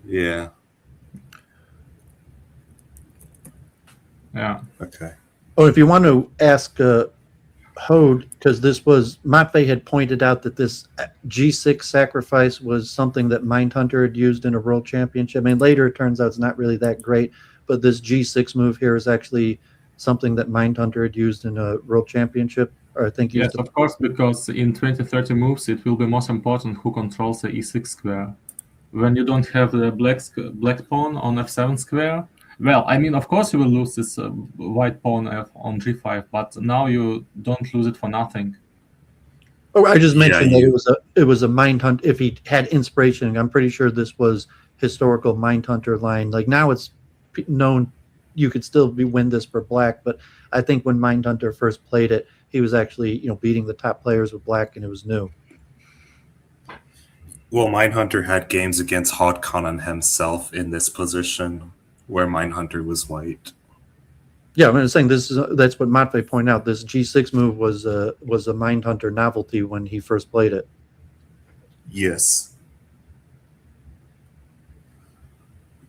A: Yeah.
C: Yeah.
A: Okay.
B: Oh, if you want to ask Hode, because this was Matvey had pointed out that this G6 sacrifice was something that Mindhunter had used in a world championship. I mean, later it turns out it's not really that great, but this G6 move here is actually something that Mindhunter had used in a world championship. Or I think
C: Yes, of course, because in 20-30 moves it will be most important who controls the e6 square. When you don't have the black pawn on f7 square, well, I mean, of course you will lose this white pawn on g5, but now you don't lose it for nothing.
B: Oh, I just mentioned that it was a Mindhunt. If he had inspiration, I'm pretty sure this was historical Mindhunter line. Like now it's known you could still win this for black, but I think when Mindhunter first played it, he was actually beating the top players with black, and it was new.
A: Well, Mindhunter had games against Horde himself in this position, where Mindhunter was white.
B: Yeah, I'm saying that's what Matvey pointed out. This G6 move was a Mindhunter novelty when he first played it.
A: Yes.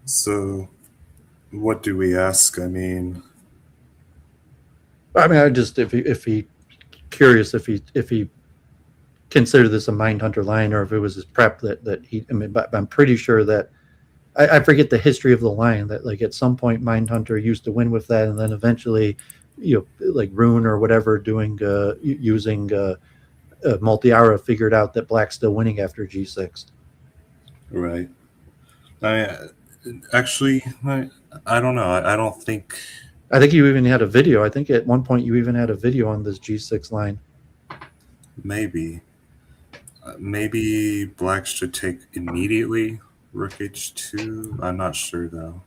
A: So, what do we ask? I mean,
B: I just if he curious if he considered this a Mindhunter line or if it was his prep that he. I mean, but I'm pretty sure that I forget the history of the line that like at some point Mindhunter used to win with that, and then eventually, like Rune or whatever doing using multi-aura figured out that black's still winning after G6.
A: right. Actually, I don't know. I don't think.
B: I think you even had a video. I think at one point you even had a video on this G6 line.
A: Maybe. Maybe black should take immediately rook h2. I'm not sure though.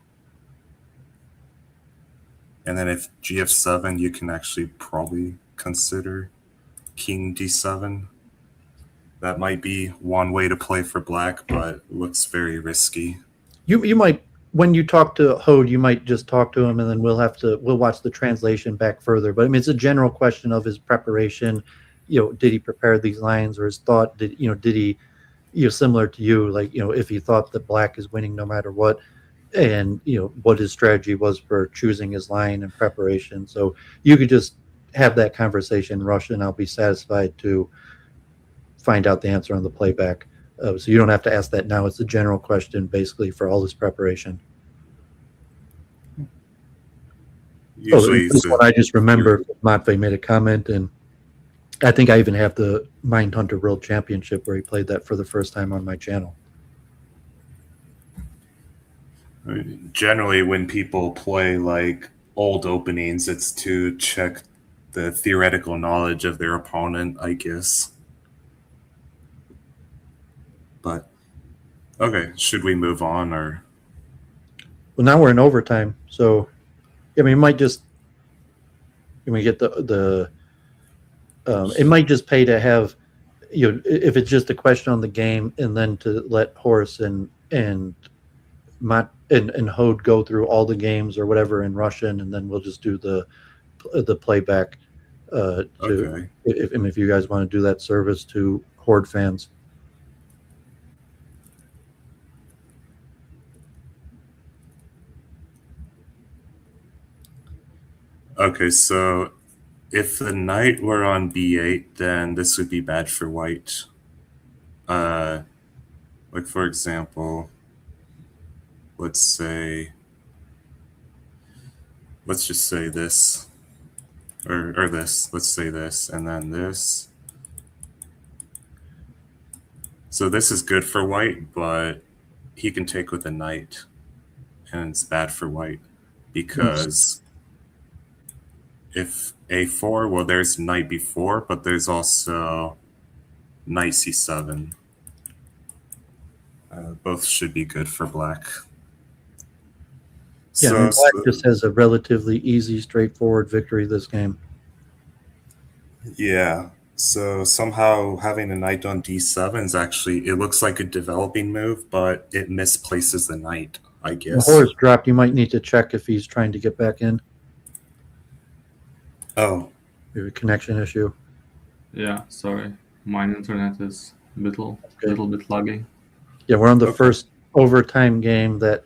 A: And then if gf7, you can actually probably consider king d7. That might be one way to play for black, but looks very risky.
B: You might, when you talk to Hode, you might just talk to him, and then we'll watch the translation back further. But I mean, it's a general question of his preparation. Did he prepare these lines, or his thought? Did he, similar to you, like if he thought that black is winning no matter what, and what his strategy was for choosing his line and preparation. So you could just have that conversation in Russian. I'll be satisfied to find out the answer on the playback. So you don't have to ask that now. It's a general question, basically, for all this preparation.
A: Usually,
B: this is what I just remember. Matvey made a comment, and I think I even have the Mindhunter World Championship where he played that for the first time on my channel.
A: Generally, when people play like old openings, it's to check the theoretical knowledge of their opponent, I guess. But okay, should we move on or?
B: Well, now we're in overtime, so I mean, it might just get the it might just pay to have if it's just a question on the game, and then to let Horace and Hode go through all the games or whatever in Russian, and then we'll just do the playback.
A: Okay.
B: If you guys want to do that service to Horde fans.
A: Okay, so if the knight were on b8, then this would be bad for white. Like for example, let's just say this, or this. Let's say this, and then this. So this is good for white, but he can take with a knight, and it's bad for white because if a4, well, there's knight b4, but there's also knight c7. Both should be good for black.
B: Yeah, I mean, black just has a relatively easy, straightforward victory this game.
A: Yeah. So somehow having a knight on d7 is actually, it looks like a developing move, but it misplaces the knight, I guess.
B: The horse dropped. You might need to check if he's trying to get back in.
A: Oh.
B: Maybe a connection issue.
C: Yeah, sorry. My internet is a little bit laggy.
B: Yeah, we're on the first overtime game that,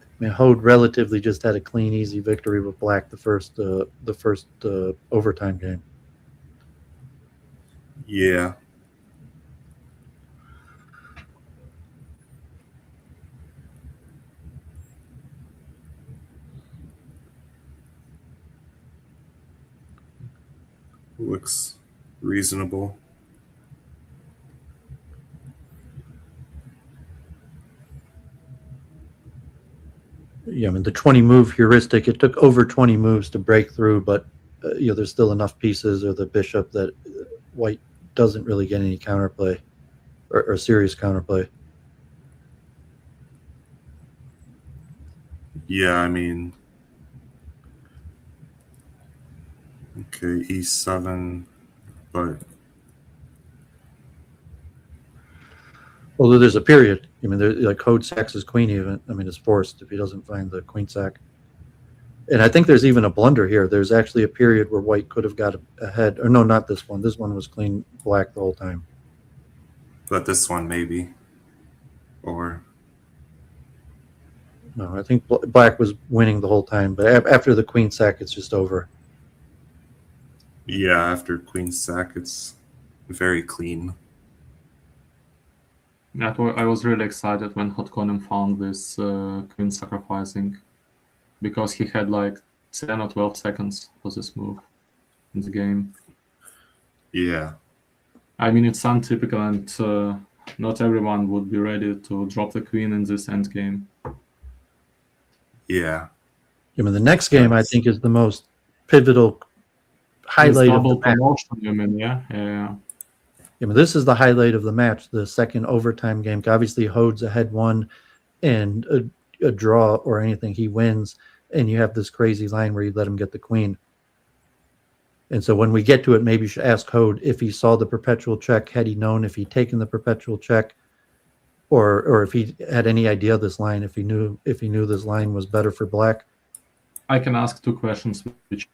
B: I mean, Horde relatively just had a clean, easy victory with black the first overtime game.
A: Yeah. Looks reasonable.
B: Yeah, I mean, the 20 move heuristic, it took over 20 moves to break through, but there's still enough pieces or the bishop that white doesn't really get any counterplay or serious counterplay.
A: Yeah, I mean, okay, e7, but
B: although there's a period, I mean, like Horde sacks his queen even. I mean, it's forced if he doesn't find the queen sack. And I think there's even a blunder here. There's actually a period where white could have got ahead. Or no, not this one. This one was clean black the whole time.
A: But this one maybe. Or
B: no, I think black was winning the whole time. But after the queen sack, it's just over.
A: Yeah, after queen sack, it's very clean.
C: I was really excited when Horde found this queen sacrificing, because he had like 10 or 12 seconds for this move in the game.
A: Yeah.
C: I mean, it's untypical, and not everyone would be ready to drop the queen in this endgame.
A: Yeah.
B: I mean, the next game, I think, is the most pivotal highlight of the match.
C: Promotion, you mean, yeah.
B: I mean, this is the highlight of the match, the second overtime game. Obviously, Hode's ahead 1, and a draw or anything, he wins, and you have this crazy line where you let him get the queen. And so when we get to it, maybe you should ask Hode if he saw the perpetual check, had he known if he'd taken the perpetual check, or if he had any idea of this line, if he knew this line was better for black.
C: I can ask 2 questions which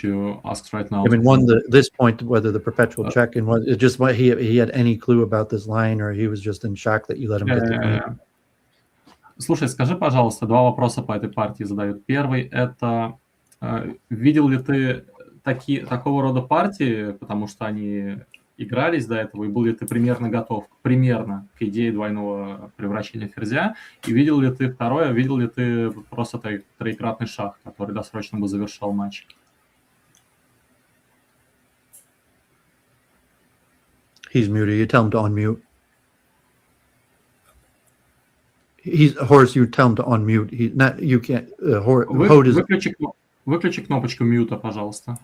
C: you asked right now.
B: I mean, one, this point, whether the perpetual check, and what it just what he had any clue about this line, or he was just in shock that you let him get the queen.
C: Слушай, скажи, пожалуйста, 2 вопроса по этой партии задают. Первый — это видел ли ты такого рода партии, потому что они игрались до этого, и был ли ты примерно готов к идее двойного превращения ферзя, и видел ли ты просто троекратный шах, который досрочно бы завершал матч?
B: He's muted. You tell him to unmute. Horace, you tell him to unmute. You can't. Horde is...
C: Выключи кнопочку мьюта, пожалуйста.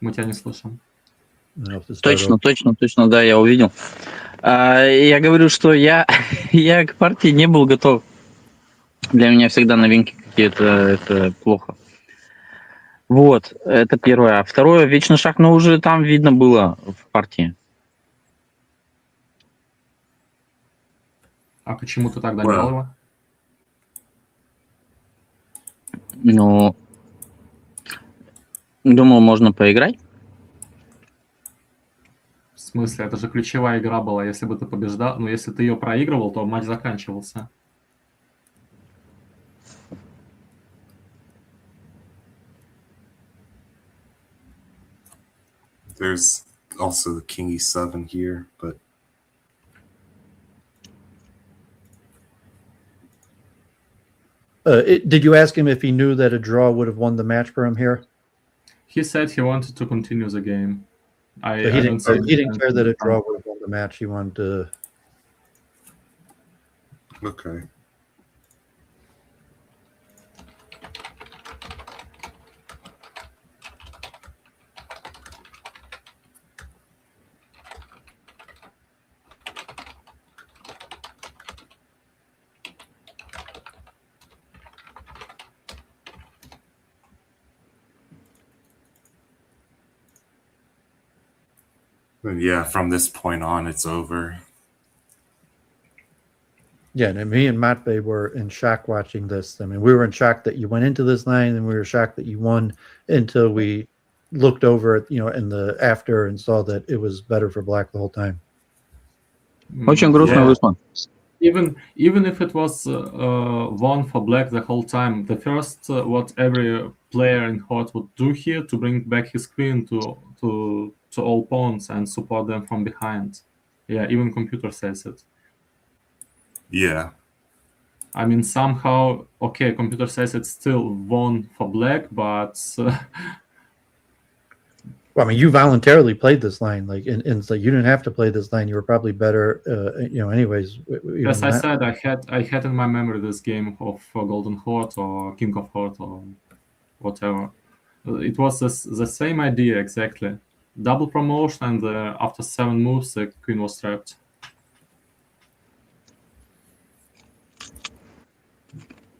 C: Мы тебя не слышим.
D: Точно, да, я увидел. Я говорю, что я к партии не был готов. Для меня всегда новинки какие-то, это плохо. Вот, это первое. А второе, вечный шаг, но уже там видно было в партии.
C: А почему ты тогда не брал его?
D: Ну, думал, можно поиграть.
C: В смысле? Это же ключевая игра была. Если бы ты побеждал, ну, если ты ее проигрывал, то матч заканчивался.
A: There's also the king e7 here, but
B: Did you ask him if he knew that a draw would have won the match for him here?
C: He said he wanted to continue the game.
B: So he didn't care that a draw would have won the match. He wanted to.
A: okay. And yeah, from this point on, it's over.
B: Yeah, and me and Matve were in shock watching this. I mean, we were in shock that you went into this line, and we were shocked that you won until we looked over at, in the after and saw that it was better for black the whole time.
D: Очень грустно вышло.
C: Even if it was won for black the whole time, the first what every player in Horde would do here to bring back his queen to all pawns and support them from behind. Yeah, even computer says it.
A: Yeah.
C: I mean, somehow, okay, computer says it's still won for black, but
B: Well, I mean, you voluntarily played this line, like, and so you didn't have to play this line. You were probably better, anyways.
C: as I said, I had in my memory this game of Golden Horde or King of Horde or whatever. It was the same idea exactly. Double promotion, and after 7 moves, the queen was trapped.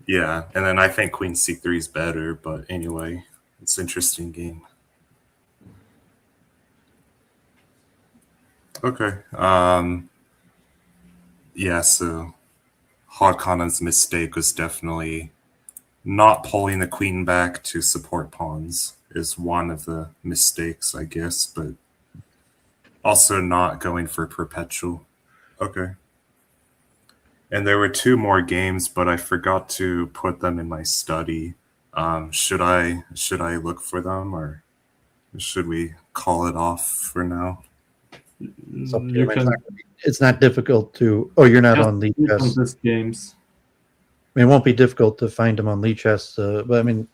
A: Yeah, and then I think queen c3 is better, but anyway, it's an interesting game. Okay. Yeah, so Hakan's mistake was definitely not pulling the queen back to support pawns is one of the mistakes, I guess, but also not going for perpetual. Okay. And there were 2 more games, but I forgot to put them in my study. Should I look for them, or should we call it off for now?
B: It's up to you. It's not difficult to. Oh, you're not on Lee Chess.
C: These games.
B: I mean, it won't be difficult to find them on Lee Chess, but I mean,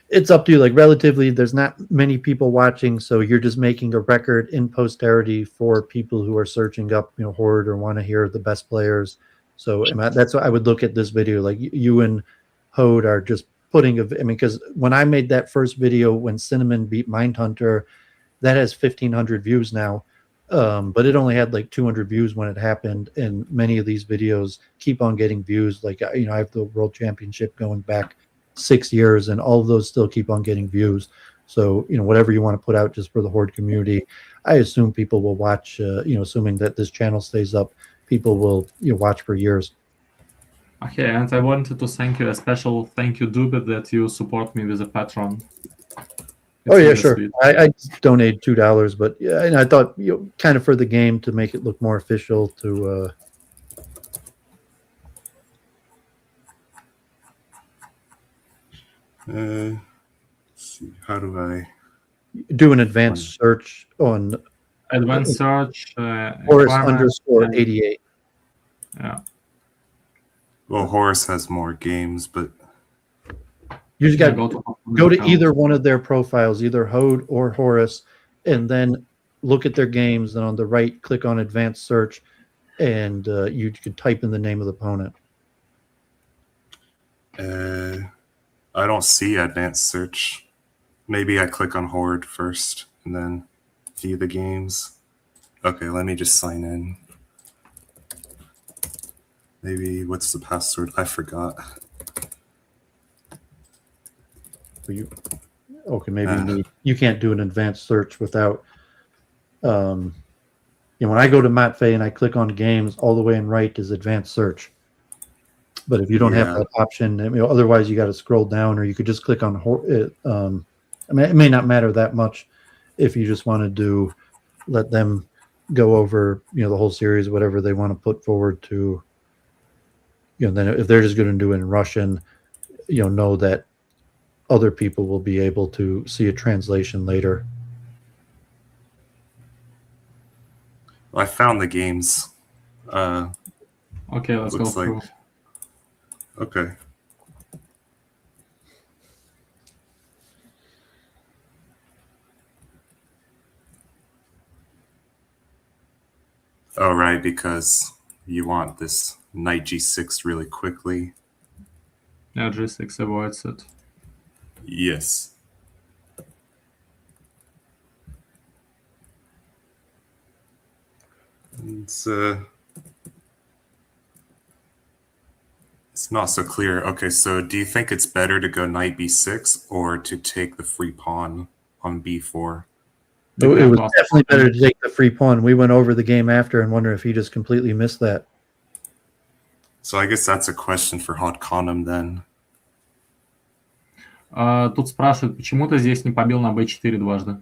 B: it's up to you. Like, relatively, there's not many people watching, so you're just making a record in posterity for people who are searching up, Horde or want to hear the best players. So that's what I would look at this video. Like, you and Hode are just putting because when I made that first video when Cinnamon beat Mindhunter, that has 1,500 views now, but it only had like 200 views when it happened. And many of these videos keep on getting views. Like, I have the World Championship going back 6 years, and all of those still keep on getting views. So, whatever you want to put out just for the Horde community, I assume people will watch, assuming that this channel stays up, people will watch for years.
C: Okay, and I wanted to thank you, a special thank you, Dubit, that you support me with a Patreon.
B: Oh yeah, sure. I donated $2, but yeah, and I thought kind of for the game to make it look more official. To
A: let's see, how do I
B: do an advanced search on
C: advanced search
B: Horus _88?
C: Yeah.
A: Well, Horus has more games, but
B: you just got to go to either one of their profiles, either Hode or Horus, and then look at their games. And on the right, click on advanced search, and you could type in the name of the opponent.
A: I don't see advanced search. Maybe I click on Horde first and then view the games. Okay, let me just sign in. Maybe, what's the password? I forgot.
B: Okay, maybe you can't do an advanced search without. When I go to Matve and I click on games, all the way in right is advanced search. But if you don't have that option, otherwise you got to scroll down, or you could just click on. I mean, it may not matter that much if you just wanted to let them go over, the whole series, whatever they want to put forward to. Then if they're just going to do it in Russian, know that other people will be able to see a translation later.
A: I found the games.
C: Okay, let's go
A: Looks like-
C: through.
A: Okay. Oh, right, because you want this knight g6 really quickly.
C: Yeah, g6 avoids it.
A: Yes. It's not so clear. Okay, so do you think it's better to go knight b6 or to take the free pawn on b4?
B: It was definitely better to take the free pawn. We went over the game after and wonder if he just completely missed that.
A: So I guess that's a question for Hot Conum then.
C: Тут спрашивают, почему ты здесь не побил на b4 дважды?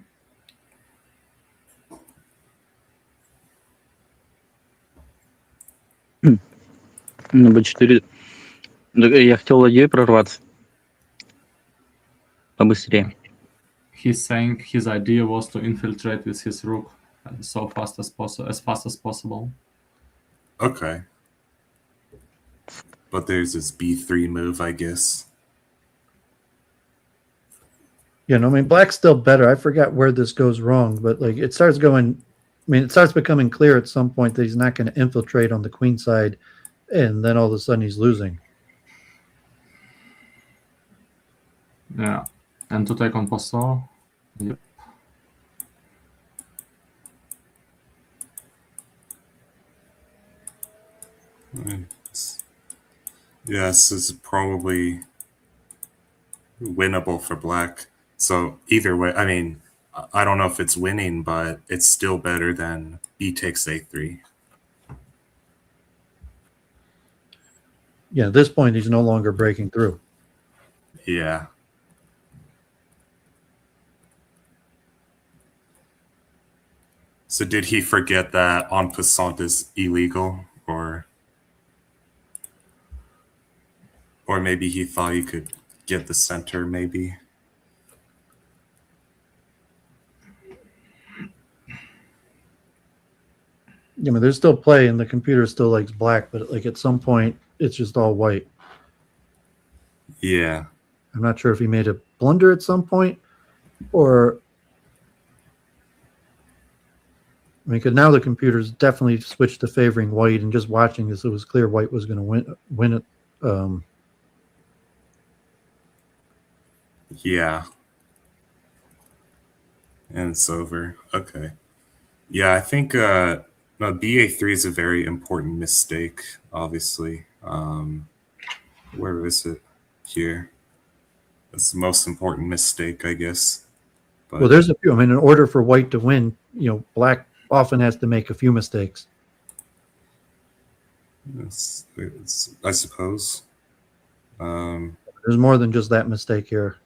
D: На b4. Я хотел ладьей прорваться. Побыстрее.
C: He's saying his idea was to infiltrate with his rook as fast as possible.
A: Okay. But there's this b3 move, I guess.
B: Yeah, no, I mean, black's still better. I forgot where this goes wrong, but like it starts going, I mean, it starts becoming clear at some point that he's not going to infiltrate on the queen side, and then all of a sudden he's losing.
C: Yeah, and to take on passo. Yep.
A: Yeah, this is probably winnable for black. So either way, I mean, I don't know if it's winning, but it's still better than b takes a3.
B: Yeah, at this point he's no longer breaking through.
A: Yeah. So did he forget that en passant is illegal, or maybe he thought he could get the center, maybe?
B: Yeah, I mean, there's still play, and the computer still likes black, but like at some point it's just all white.
A: Yeah.
B: I'm not sure if he made a blunder at some point, or I mean, because now the computer's definitely switched to favoring white, and just watching this, it was clear white was going to win it.
A: Yeah. And it's over. Okay. Yeah, I think no, BA3 is a very important mistake, obviously. Where is it? Here. That's the most important mistake, I guess. But,
B: well, there's a few. I mean, in order for white to win, black often has to make a few mistakes.
A: I suppose.
B: There's more than just that mistake here.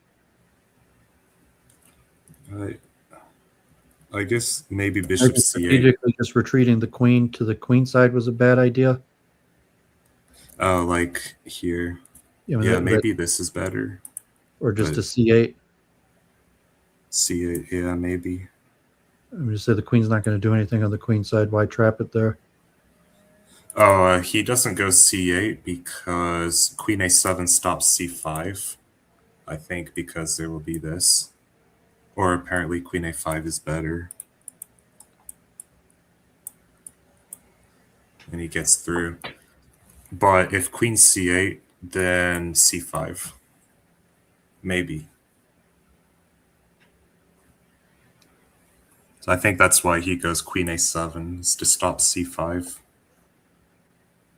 A: I guess maybe bishop c8.
B: Strategically, just retreating the queen to the queen side was a bad idea.
A: Oh, like here. Yeah, maybe this is better.
B: Or just to c8.
A: C8, yeah, maybe.
B: I'm just say the queen's not going to do anything on the queen side. Why trap it there?
A: Oh, he doesn't go c8 because queen a7 stops c5. I think because there will be this. Or apparently queen a5 is better. And he gets through. But if queen c8, then c5. Maybe. So I think that's why he goes queen a7, is to stop c5.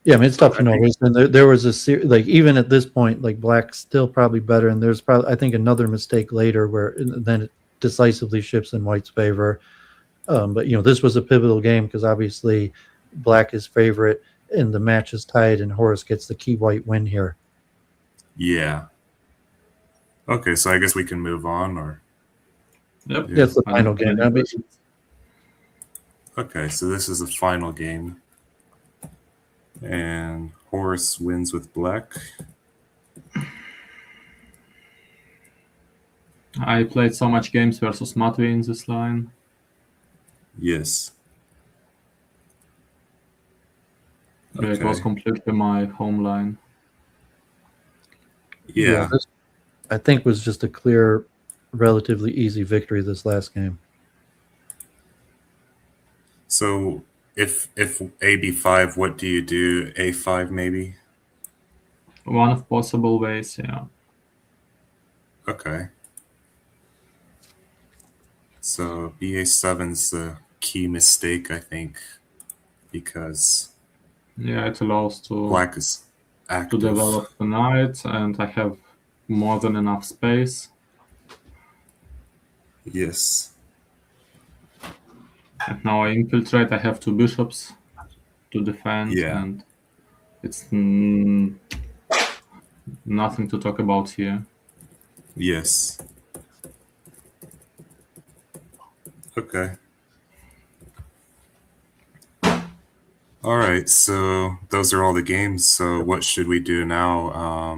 B: Yeah, I mean, it's tough to know. There was a like even at this point, like black's still probably better, and there's probably I think another mistake later where then it decisively shifts in white's favor. But this was a pivotal game because obviously black is favorite and the match is tied, and Horace gets the key white win here.
A: Yeah. Okay, so I guess we can move on, or.
C: Yep.
B: Yeah, it's the final game.
A: Okay, so this is the final game. And Horace wins with black.
C: I played so much games versus Matvey in this line.
A: Yes.
C: Yeah, it was
A: Okay.
C: completely my home line.
A: Yeah.
B: This, I think, was just a clear, relatively easy victory this last game.
A: So if AB5, what do you do? A5 maybe?
C: One of possible ways, yeah.
A: Okay. So BA7's the key mistake, I think, because
C: Yeah, it allows to
A: black is active.
C: develop the knight, and I have more than enough space.
A: Yes.
C: And now I infiltrate. I have 2 bishops to defend,
A: Yeah.
C: and it's nothing to talk about here.
A: Yes. Okay. All right. So those are all the games. So what should we do now?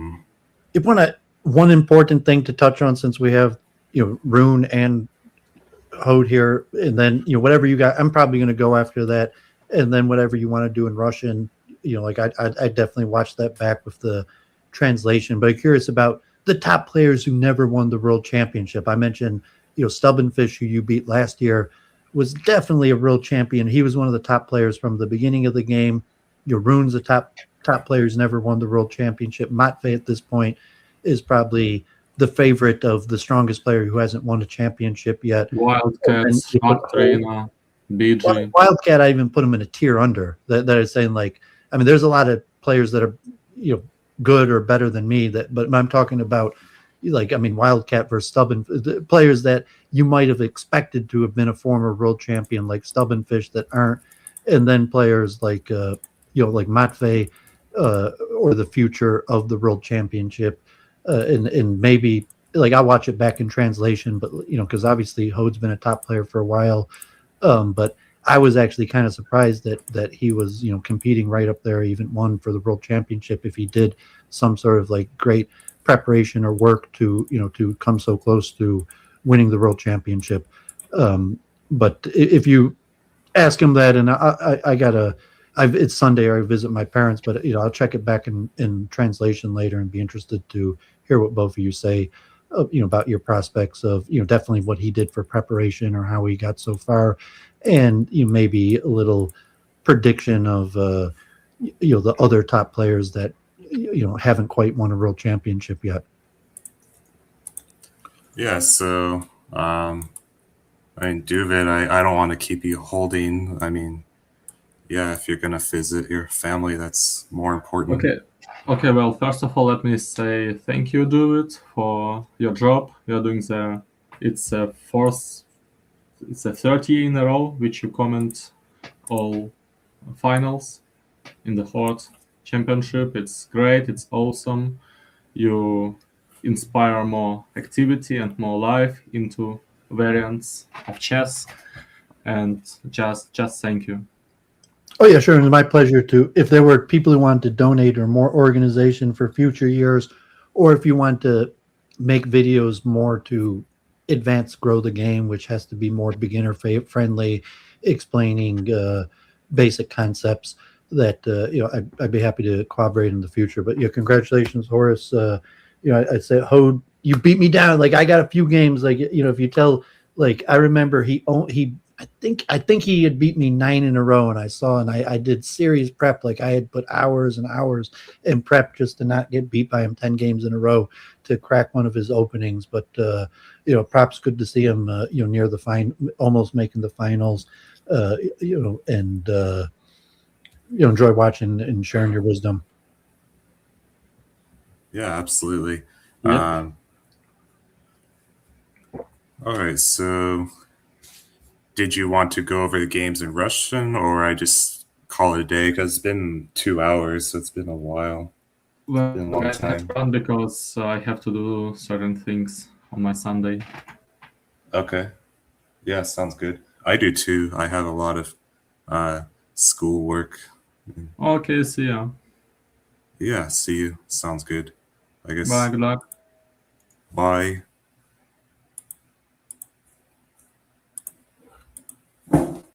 B: If one important thing to touch on, since we have Rune and Hode here, and then whatever you got, I'm probably going to go after that, and then whatever you want to do in Russian, like I definitely watch that back with the translation. But I'm curious about the top players who never won the World Championship. I mentioned Stubbenfish, who you beat last year, was definitely a world champion. He was one of the top players from the beginning of the game. Rune's the top player who's never won the World Championship. Matvey at this point is probably the favorite of the strongest player who hasn't won a championship yet.
C: Wildcats, Trina, BG.
B: Wildcat, I even put him in a tier under. That is saying, like, I mean, there's a lot of players that are good or better than me. But I'm talking about, like, I mean, Wildcat versus Stubborn players that you might have expected to have been a former world champion, like Stubbenfish, that aren't, and then players like like Matvey, or the future of the world championship, and maybe, like, I watch it back in translation, but because obviously Hode's been a top player for a while, but I was actually kind of surprised that he was competing right up there, even won for the world championship, if he did some sort of like great preparation or work to to come so close to winning the world championship. But if you ask him that, and it's Sunday, or I visit my parents, but I'll check it back in translation later and be interested to hear what both of you say, about your prospects of definitely what he did for preparation or how he got so far, and maybe a little prediction of the other top players that haven't quite won a world championship yet.
A: Yeah. So I mean, Duvid, I don't want to keep you holding. I mean, yeah, if you're gonna visit your family, that's more important.
C: Okay. Well, first of all, let me say thank you, David, for your job. You're doing it's a 30 in a row which you comment all finals in the Horde Championship. It's great. It's awesome. You inspire more activity and more life into variants of chess, and just thank you.
B: Oh yeah, sure. And it's my pleasure to, if there were people who wanted to donate or more organization for future years, or if you want to make videos more to grow the game, which has to be more beginner friendly, explaining basic concepts, that I'd be happy to cooperate in the future. But congratulations, Horace. I'd say, Hode, you beat me down. Like, I got a few games, like, if you tell, like, I remember I think he had beat me 9 in a row, and I did serious prep. Like, I had put hours and hours in prep just to not get beat by him 10 games in a row to crack one of his openings. But props, good to see him near the almost making the finals, and enjoy watching and sharing your wisdom.
A: Yeah, absolutely.
C: Yep.
A: All right, so did you want to go over the games in Russian, or I just call it a day? Because it's been 2 hours, so it's been a while.
C: Well,
A: Been a long
C: I
A: time.
C: have fun because I have to do certain things on my Sunday.
A: Okay. Yeah, sounds good. I do too. I have a lot of schoolwork.
C: Okay, see ya.
A: Yeah, see you. Sounds good. I guess.
C: Bye, good luck.
A: Bye.